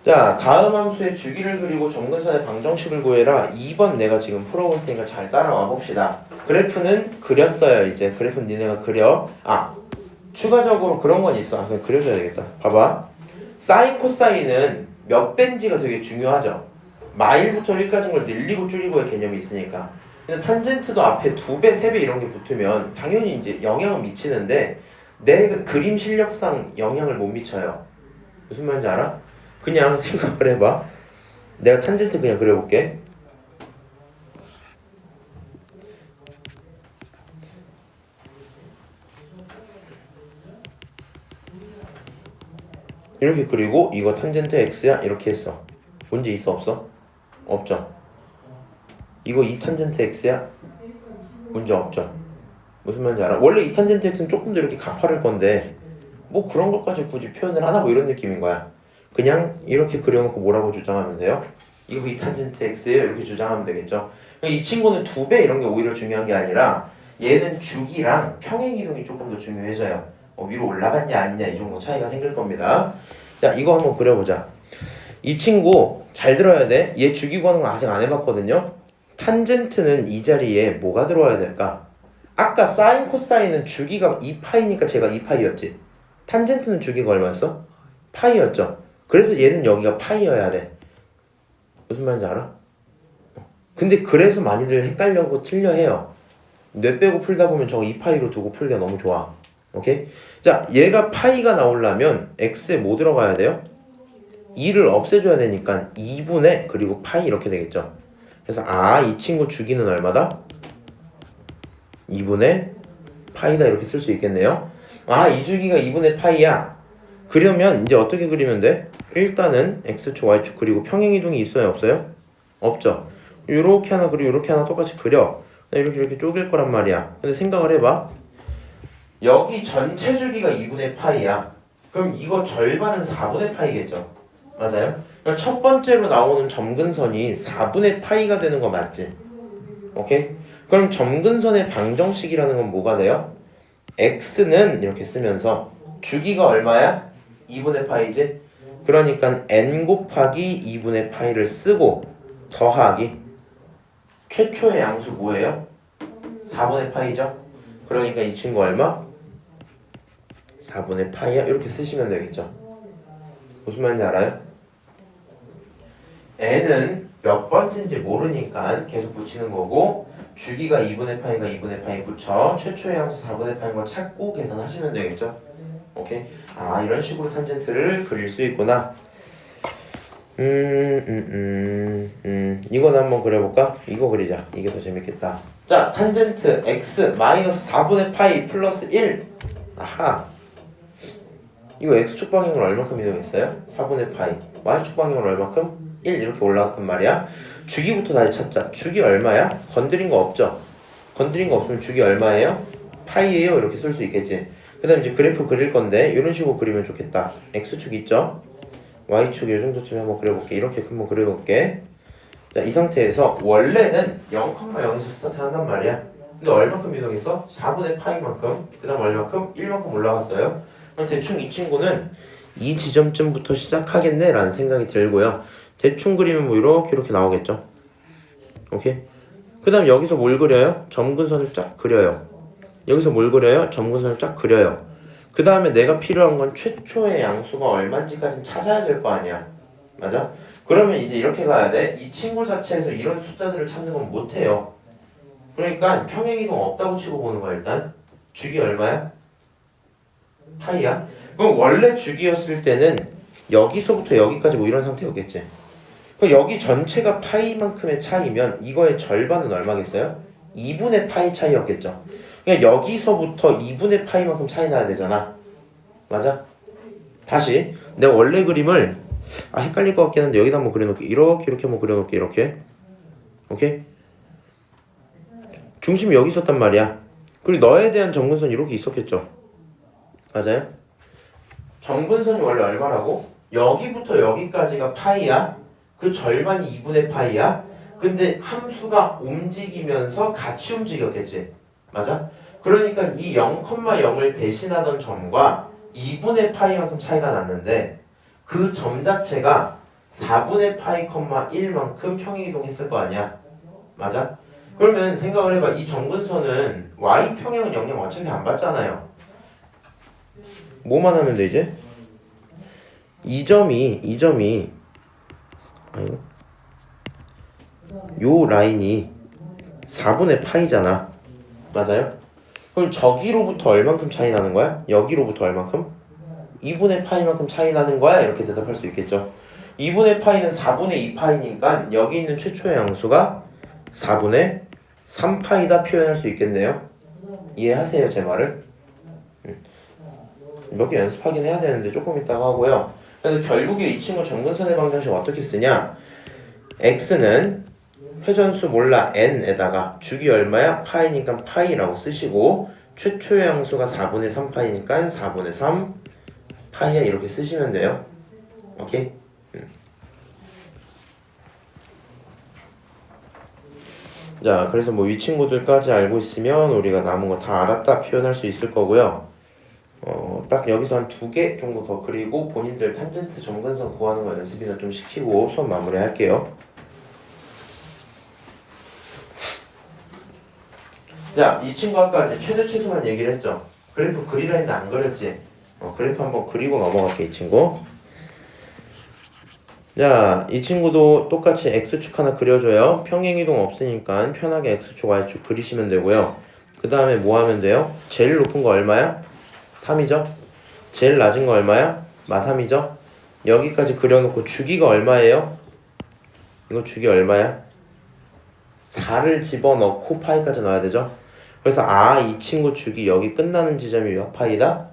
자, 다음 함수의 주기를 그리고 점근선의 방정식을 구해라. 2번 내가 지금 풀어볼 테니까 잘 따라와 봅시다. 그래프는 그렸어요. 이제 그래프는 니네가 그려. 추가적으로 그런 건 있어. 그냥 그려줘야 되겠다. 봐봐. 사인 코사인은 몇 배인지가 되게 중요하죠. 마일부터 1까지인 걸 늘리고 줄이고의 개념이 있으니까. 근데 탄젠트도 앞에 2배, 3배 이런 게 붙으면 당연히 이제 영향은 미치는데 내 그림 실력상 영향을 못 미쳐요. 무슨 말인지 알아? 그냥 생각을 해봐. 내가 탄젠트 그냥 그려볼게. 이렇게 그리고 이거 탄젠트 x야 이렇게 했어. 문제 있어 없어? 없죠. 이거 2탄젠트 x야? 문제 없죠. 무슨 말인지 알아? 원래 이 탄젠트 x는 조금 더 이렇게 가파를 건데 뭐 그런 것까지 굳이 표현을 하나 뭐 이런 느낌인 거야. 그냥 이렇게 그려놓고 뭐라고 주장하면 돼요? 이거 이 탄젠트 x예요 이렇게 주장하면 되겠죠. 이 친구는 2배 이런 게 오히려 중요한 게 아니라 얘는 주기랑 평행 이동이 조금 더 중요해져요. 위로 올라갔냐 아니냐 이 정도 차이가 생길 겁니다. 자, 이거 한번 그려보자. 이 친구 잘 들어야 돼. 얘 주기 구하는 거 아직 안 해봤거든요. 탄젠트는 이 자리에 뭐가 들어와야 될까? 아까 사인 코사인은 주기가 2파이니까 제가 2파이였지. 탄젠트는 주기가 얼마였어? 파이였죠. 그래서 얘는 여기가 파이여야 돼. 무슨 말인지 알아? 근데 그래서 많이들 헷갈려고 틀려 해요. 뇌 빼고 풀다 보면 저거 2파이로 두고 풀기가 너무 좋아. 오케이? 자, 얘가 파이가 나오려면 x에 뭐 들어가야 돼요? 2를 없애줘야 되니까 2분의 그리고 파이 이렇게 되겠죠. 그래서 이 친구 주기는 얼마다? 2분의 파이다 이렇게 쓸 수 있겠네요. 이 주기가 2분의 파이야. 그러면 이제 어떻게 그리면 돼? 일단은 x축, y축 그리고 평행이동이 있어요 없어요? 없죠. 요렇게 하나 그리고 요렇게 하나 똑같이 그려. 이렇게 쪼갤 거란 말이야. 근데 생각을 해봐. 여기 전체 주기가 2분의 파이야. 그럼 이거 절반은 4분의 파이겠죠. 맞아요? 그럼 첫 번째로 나오는 점근선이 4분의 파이가 되는 거 맞지? 오케이? 그럼 점근선의 방정식이라는 건 뭐가 돼요? x는 이렇게 쓰면서 주기가 얼마야? 2분의 파이지? 그러니까 n 곱하기 2분의 파이를 쓰고 더하기 최초의 양수 뭐예요? 4분의 파이죠? 그러니까 이 친구 얼마? 4분의 파이야? 이렇게 쓰시면 되겠죠. 무슨 말인지 알아요? n은 몇 번째인지 모르니까 계속 붙이는 거고 주기가 2분의 파이가 2분의 파이 붙여 최초의 양수 4분의 파인 거 찾고 계산하시면 되겠죠. 오케이? 이런 식으로 탄젠트를 그릴 수 있구나. 이건 한번 그려볼까? 이거 그리자. 이게 더 재밌겠다. 자, 탄젠트 x 마이너스 4분의 파이 플러스 1. 아하. 이거 x축 방향은 얼마큼 이동했어요? 4분의 파이. y축 방향은 얼마큼? 1 이렇게 올라갔단 말이야. 주기부터 다시 찾자. 주기 얼마야? 건드린 거 없죠? 건드린 거 없으면 주기 얼마예요? 파이예요. 이렇게 쓸 수 있겠지. 그 다음 이제 그래프 그릴 건데 이런 식으로 그리면 좋겠다. x축 있죠? y축 이 정도쯤에 한번 그려볼게. 이렇게 한번 그려볼게. 자, 이 상태에서 원래는 0,0에서 스타트한단 말이야. 근데 얼마큼 이동했어? 4분의 파이만큼. 그 다음 얼마큼? 1만큼 올라갔어요. 그럼 대충 이 친구는 이 지점쯤부터 시작하겠네 라는 생각이 들고요. 대충 그리면 뭐 이렇게 나오겠죠. 오케이? 그 다음 여기서 뭘 그려요? 점근선을 쫙 그려요. 여기서 뭘 그려요? 점근선을 쫙 그려요. 그 다음에 내가 필요한 건 최초의 양수가 얼마인지까지 찾아야 될 거 아니야. 맞아? 그러면 이제 이렇게 가야 돼. 이 친구 자체에서 이런 숫자들을 찾는 건 못해요. 그러니까 평행이동 없다고 치고 보는 거야 일단. 주기 얼마야? 파이야? 그럼 원래 주기였을 때는 여기서부터 여기까지 뭐 이런 상태였겠지. 그럼 여기 전체가 파이만큼의 차이면 이거의 절반은 얼마겠어요? 2분의 파이 차이였겠죠. 그러니까 여기서부터 2분의 파이만큼 차이 나야 되잖아. 맞아? 다시 내가 원래 그림을 헷갈릴 것 같긴 한데 여기다 한번 그려놓을게. 이렇게 한번 그려놓을게. 이렇게. 오케이? 중심이 여기 있었단 말이야. 그리고 너에 대한 점근선이 이렇게 있었겠죠. 맞아요? 점근선이 원래 얼마라고? 여기부터 여기까지가 파이야. 그 절반이 2분의 파이야. 근데 함수가 움직이면서 같이 움직였겠지. 맞아? 그러니까 이 0,0을 대신하던 점과 2분의 파이만큼 차이가 났는데 그 점 자체가 4분의 파이, 1만큼 평행이동했을 거 아니야. 맞아? 그러면 생각을 해봐. 이 점근선은 y평행은 영향 어차피 안 받잖아요. 뭐만 하면 돼 이제? 이 점이 아이고 요 라인이 4분의 파이잖아. 맞아요? 그럼 저기로부터 얼만큼 차이 나는 거야? 여기로부터 얼만큼? 2분의 파이만큼 차이 나는 거야? 이렇게 대답할 수 있겠죠. 2분의 파이는 4분의 2파이니까 여기 있는 최초의 양수가 4분의 3파이다 표현할 수 있겠네요. 이해하세요 제 말을? 몇 개 연습하긴 해야 되는데 조금 이따가 하고요. 그래서 결국에 이 친구 점근선의 방정식 어떻게 쓰냐? x는 회전수 몰라 n에다가 주기 얼마야? 파이니까 파이라고 쓰시고 최초의 항수가 4분의 3파이니까 4분의 3 파이야 이렇게 쓰시면 돼요. 오케이? 자, 그래서 뭐 이 친구들까지 알고 있으면 우리가 남은 거 다 알았다 표현할 수 있을 거고요. 딱 여기서 한 2개 정도 더 그리고 본인들 탄젠트 점근선 구하는 거 연습이나 좀 시키고 수업 마무리 할게요. 자, 이 친구 아까 이제 최대 최소만 얘기를 했죠. 그래프 그리라 했는데 안 그렸지? 그래프 한번 그리고 넘어갈게, 이 친구. 자, 이 친구도 똑같이 X축 하나 그려줘요. 평행이동 없으니까 편하게 X축, Y축 그리시면 되고요. 그 다음에 뭐 하면 돼요? 제일 높은 거 얼마야? 3이죠? 제일 낮은 거 얼마야? 마3이죠? 여기까지 그려놓고 주기가 얼마예요? 이거 주기 얼마야? 4를 집어넣고 파이까지 넣어야 되죠? 그래서 이 친구 주기 여기 끝나는 지점이 몇 파이다?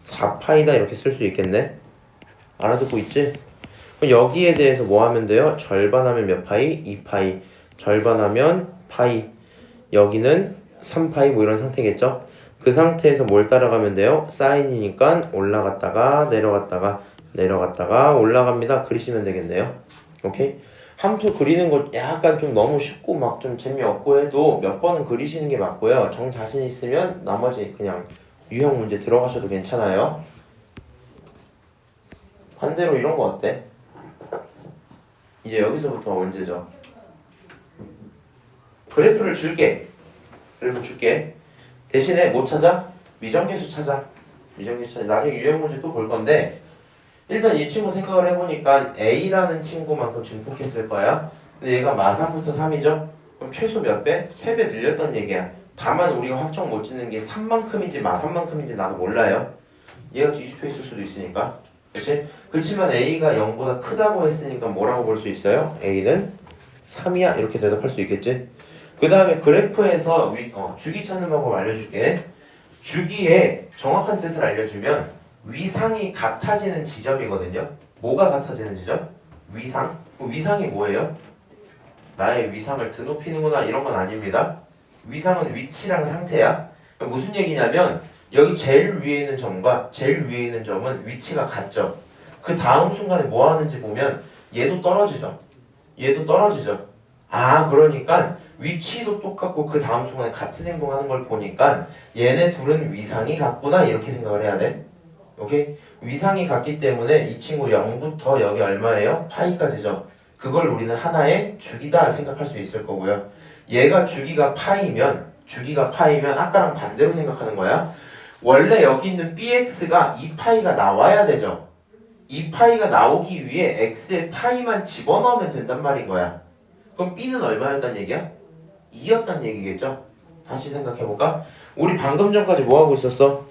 4파이다 이렇게 쓸 수 있겠네? 알아듣고 있지? 그럼 여기에 대해서 뭐 하면 돼요? 절반하면 몇 파이? 2파이. 절반하면 파이. 여기는 3파이 뭐 이런 상태겠죠? 그 상태에서 뭘 따라가면 돼요? 사인이니까 올라갔다가 내려갔다가 내려갔다가 올라갑니다. 그리시면 되겠네요. 오케이? 함수 그리는 거 약간 좀 너무 쉽고 막 좀 재미없고 해도 몇 번은 그리시는 게 맞고요. 정 자신 있으면 나머지 그냥 유형 문제 들어가셔도 괜찮아요. 반대로 이런 거 어때? 이제 여기서부터 문제죠. 그래프를 줄게. 그래프 줄게. 대신에 뭐 찾아? 미정계수 찾아. 미정계수 찾아. 나중에 유형 문제 또 볼 건데 일단 이 친구 생각을 해보니까 A라는 친구만큼 증폭했을 거야. 근데 얘가 마3부터 3이죠? 그럼 최소 몇 배? 3배 늘렸단 얘기야. 다만 우리가 확정 못 짓는 게 3만큼인지 마3만큼인지 나도 몰라요. 얘가 뒤집혀 있을 수도 있으니까. 그치? 그렇지만 A가 0보다 크다고 했으니까 뭐라고 볼 수 있어요? A는 3이야 이렇게 대답할 수 있겠지? 그 다음에 그래프에서 주기 찾는 방법 알려줄게. 주기에 정확한 뜻을 알려주면 위상이 같아지는 지점이거든요. 뭐가 같아지는 지점? 위상? 위상이 뭐예요? 나의 위상을 드높이는구나 이런 건 아닙니다. 위상은 위치랑 상태야. 무슨 얘기냐면 여기 제일 위에 있는 점과 제일 위에 있는 점은 위치가 같죠. 그 다음 순간에 뭐 하는지 보면 얘도 떨어지죠. 얘도 떨어지죠. 그러니까 위치도 똑같고 그 다음 순간에 같은 행동하는 걸 보니까 얘네 둘은 위상이 같구나 이렇게 생각을 해야 돼. 오케이? 위상이 같기 때문에 이 친구 0부터 여기 얼마예요? 파이까지죠. 그걸 우리는 하나의 주기다 생각할 수 있을 거고요. 얘가 주기가 파이면 아까랑 반대로 생각하는 거야. 원래 여기 있는 bx가 2파이가 나와야 되죠. 2파이가 나오기 위해 x에 파이만 집어넣으면 된단 말인 거야. 그럼 b는 얼마였단 얘기야? 2였단 얘기겠죠? 다시 생각해볼까? 우리 방금 전까지 뭐 하고 있었어?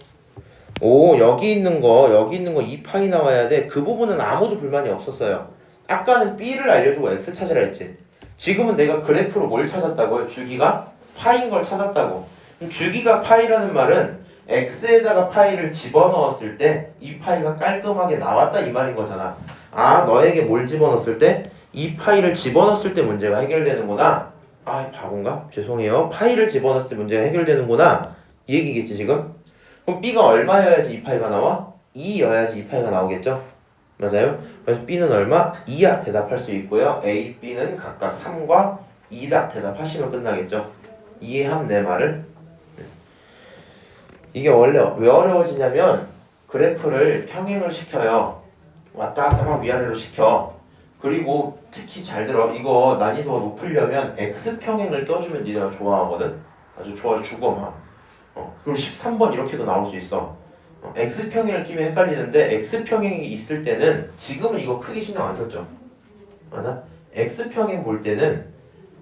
여기 있는 거 2파이 나와야 돼. 그 부분은 아무도 불만이 없었어요. 아까는 b를 알려주고 x 찾으라 했지. 지금은 내가 그래프로 뭘 찾았다고요? 주기가 파이인 걸 찾았다고. 주기가 파이라는 말은 x에다가 파이를 집어넣었을 때 2파이가 깔끔하게 나왔다 이 말인 거잖아. 너에게 뭘 집어넣었을 때? 2파이를 집어넣었을 때 문제가 해결되는구나. 바본가? 죄송해요. 파이를 집어넣었을 때 문제가 해결되는구나 이 얘기겠지 지금? 그럼 b가 얼마여야지 2파이가 나와? 2여야지 2파이가 나오겠죠? 맞아요? 그래서 b는 얼마? 2야 대답할 수 있고요. a, b는 각각 3과 2다 대답하시면 끝나겠죠? 이해함 내 말을? 이게 원래 왜 어려워지냐면 그래프를 평행을 시켜요. 왔다 갔다 막 위아래로 시켜. 그리고 특히 잘 들어. 이거 난이도가 높으려면 x평행을 껴주면 니네가 좋아하거든? 아주 좋아주고 막. 그리고 13번 이렇게도 나올 수 있어. x평행을 끼면 헷갈리는데 x평행이 있을 때는 지금은 이거 크게 신경 안 썼죠. 맞아? x평행 볼 때는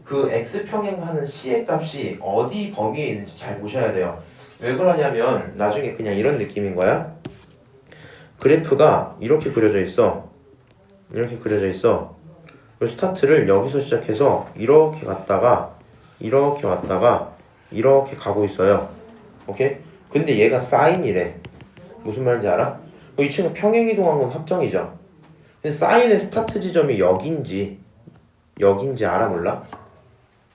그 x평행 하는 c의 값이 어디 범위에 있는지 잘 보셔야 돼요. 왜 그러냐면 나중에 그냥 이런 느낌인 거야. 그래프가 이렇게 그려져 있어. 이렇게 그려져 있어. 그리고 스타트를 여기서 시작해서 이렇게 갔다가 이렇게 왔다가 이렇게 가고 있어요. 오케이? 근데 얘가 사인이래. 무슨 말인지 알아? 이 친구 평행이동한 건 확정이죠. 근데 사인의 스타트 지점이 여긴지 알아 몰라?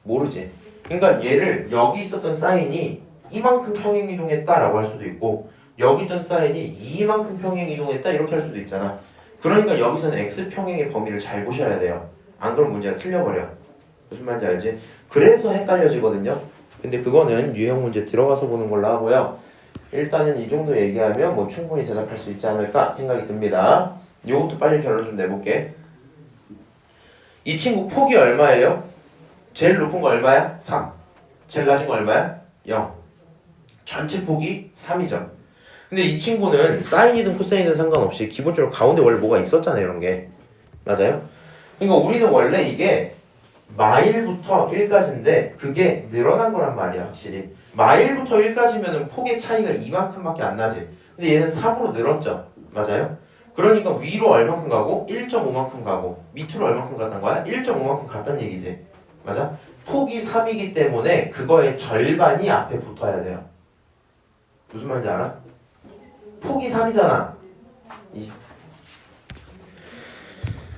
모르지. 그러니까 얘를 여기 있었던 사인이 이만큼 평행 이동했다라고 할 수도 있고 여기 있던 사인이 이만큼 평행 이동했다 이렇게 할 수도 있잖아. 그러니까 여기서는 x 평행의 범위를 잘 보셔야 돼요. 안 그러면 문제가 틀려버려. 무슨 말인지 알지? 그래서 헷갈려지거든요. 근데 그거는 유형 문제 들어가서 보는 걸로 하고요. 일단은 이 정도 얘기하면 뭐 충분히 대답할 수 있지 않을까 생각이 듭니다. 요것도 빨리 결론 좀 내볼게. 이 친구 폭이 얼마예요? 제일 높은 거 얼마야? 3. 제일 낮은 거 얼마야? 0. 전체 폭이 3이죠. 근데 이 친구는 사인이든 코사인이든 상관없이 기본적으로 가운데 원래 뭐가 있었잖아요. 이런 게. 맞아요? 그러니까 우리는 원래 이게 마일부터 1까지인데 그게 늘어난 거란 말이야. 확실히 마일부터 1까지면은 폭의 차이가 이만큼밖에 안 나지. 근데 얘는 3으로 늘었죠. 맞아요? 그러니까 위로 얼만큼 가고 1.5만큼 가고 밑으로 얼만큼 갔단 거야? 1.5만큼 갔단 얘기지. 맞아? 폭이 3이기 때문에 그거의 절반이 앞에 붙어야 돼요. 무슨 말인지 알아? 폭이 3이잖아.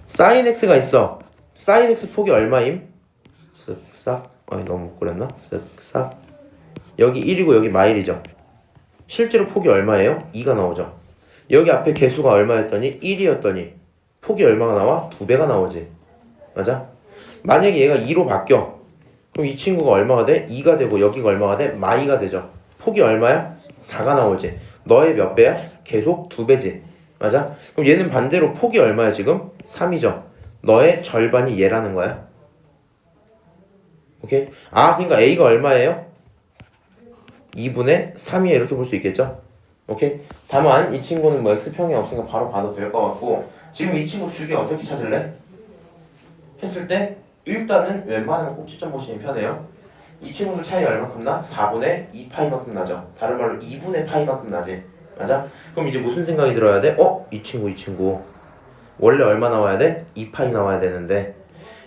사인 x가 있어. 사인 x 폭이 얼마임? 쓱싹. 너무 그랬나? 쓱싹. 여기 1이고 여기 마일이죠. 실제로 폭이 얼마예요? 2가 나오죠. 여기 앞에 개수가 얼마였더니 1이었더니 폭이 얼마가 나와? 2배가 나오지. 맞아? 만약에 얘가 2로 바뀌어. 그럼 이 친구가 얼마가 돼? 2가 되고 여기가 얼마가 돼? 마이가 되죠. 폭이 얼마야? 4가 나오지. 너의 몇 배야? 계속 2배지. 맞아? 그럼 얘는 반대로 폭이 얼마야 지금? 3이죠. 너의 절반이 얘라는 거야. 오케이? 그러니까 A가 얼마예요? 2분의 3이에요. 이렇게 볼 수 있겠죠? 오케이? 다만 이 친구는 뭐 x평이 없으니까 바로 봐도 될 것 같고 지금 이 친구 주기 어떻게 찾을래? 했을 때 일단은 웬만하면 꼭지점 보시면 편해요. 이 친구들 차이 얼마큼 나? 4분의 2파이만큼 나죠. 다른 말로 2분의 파이만큼 나지. 맞아? 그럼 이제 무슨 생각이 들어야 돼? 이 친구 원래 얼마 나와야 돼? 2파이 나와야 되는데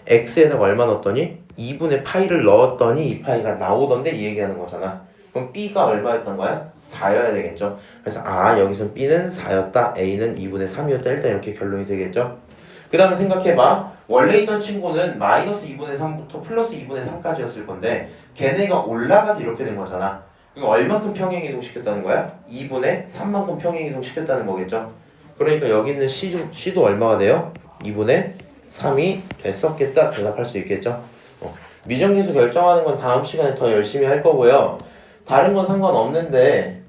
x에다가 얼마 넣었더니 2분의 파이를 넣었더니 2파이가 나오던데 이 얘기하는 거잖아. 그럼 b가 얼마였던 거야? 4여야 되겠죠. 그래서 여기서 b는 4였다, a는 2분의 3이었다. 일단 이렇게 결론이 되겠죠. 그 다음에 생각해봐. 원래 있던 친구는 마이너스 2분의 3부터 플러스 2분의 3까지였을 건데 걔네가 올라가서 이렇게 된 거잖아. 그럼 얼만큼 평행이동 시켰다는 거야? 2분의 3만큼 평행이동 시켰다는 거겠죠. 그러니까 여기 있는 C도 얼마가 돼요? 2분의 3이 됐었겠다. 대답할 수 있겠죠. 미정계수 결정하는 건 다음 시간에 더 열심히 할 거고요. 다른 건 상관없는데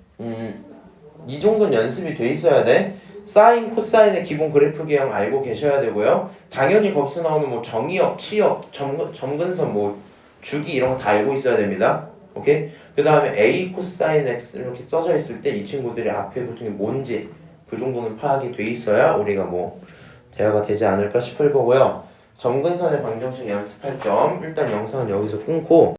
이 정도는 연습이 돼 있어야 돼. 사인, 코사인의 기본 그래프 개형 알고 계셔야 되고요. 당연히 거기서 나오는 뭐 정의역, 치역, 점근선, 뭐 주기 이런 거 다 알고 있어야 됩니다. 오케이? 그 다음에 A 코사인 X 이렇게 써져 있을 때 이 친구들이 앞에 붙은 게 뭔지 그 정도는 파악이 돼 있어야 우리가 뭐 대화가 되지 않을까 싶을 거고요. 점근선의 방정식 연습할 겸 일단 영상은 여기서 끊고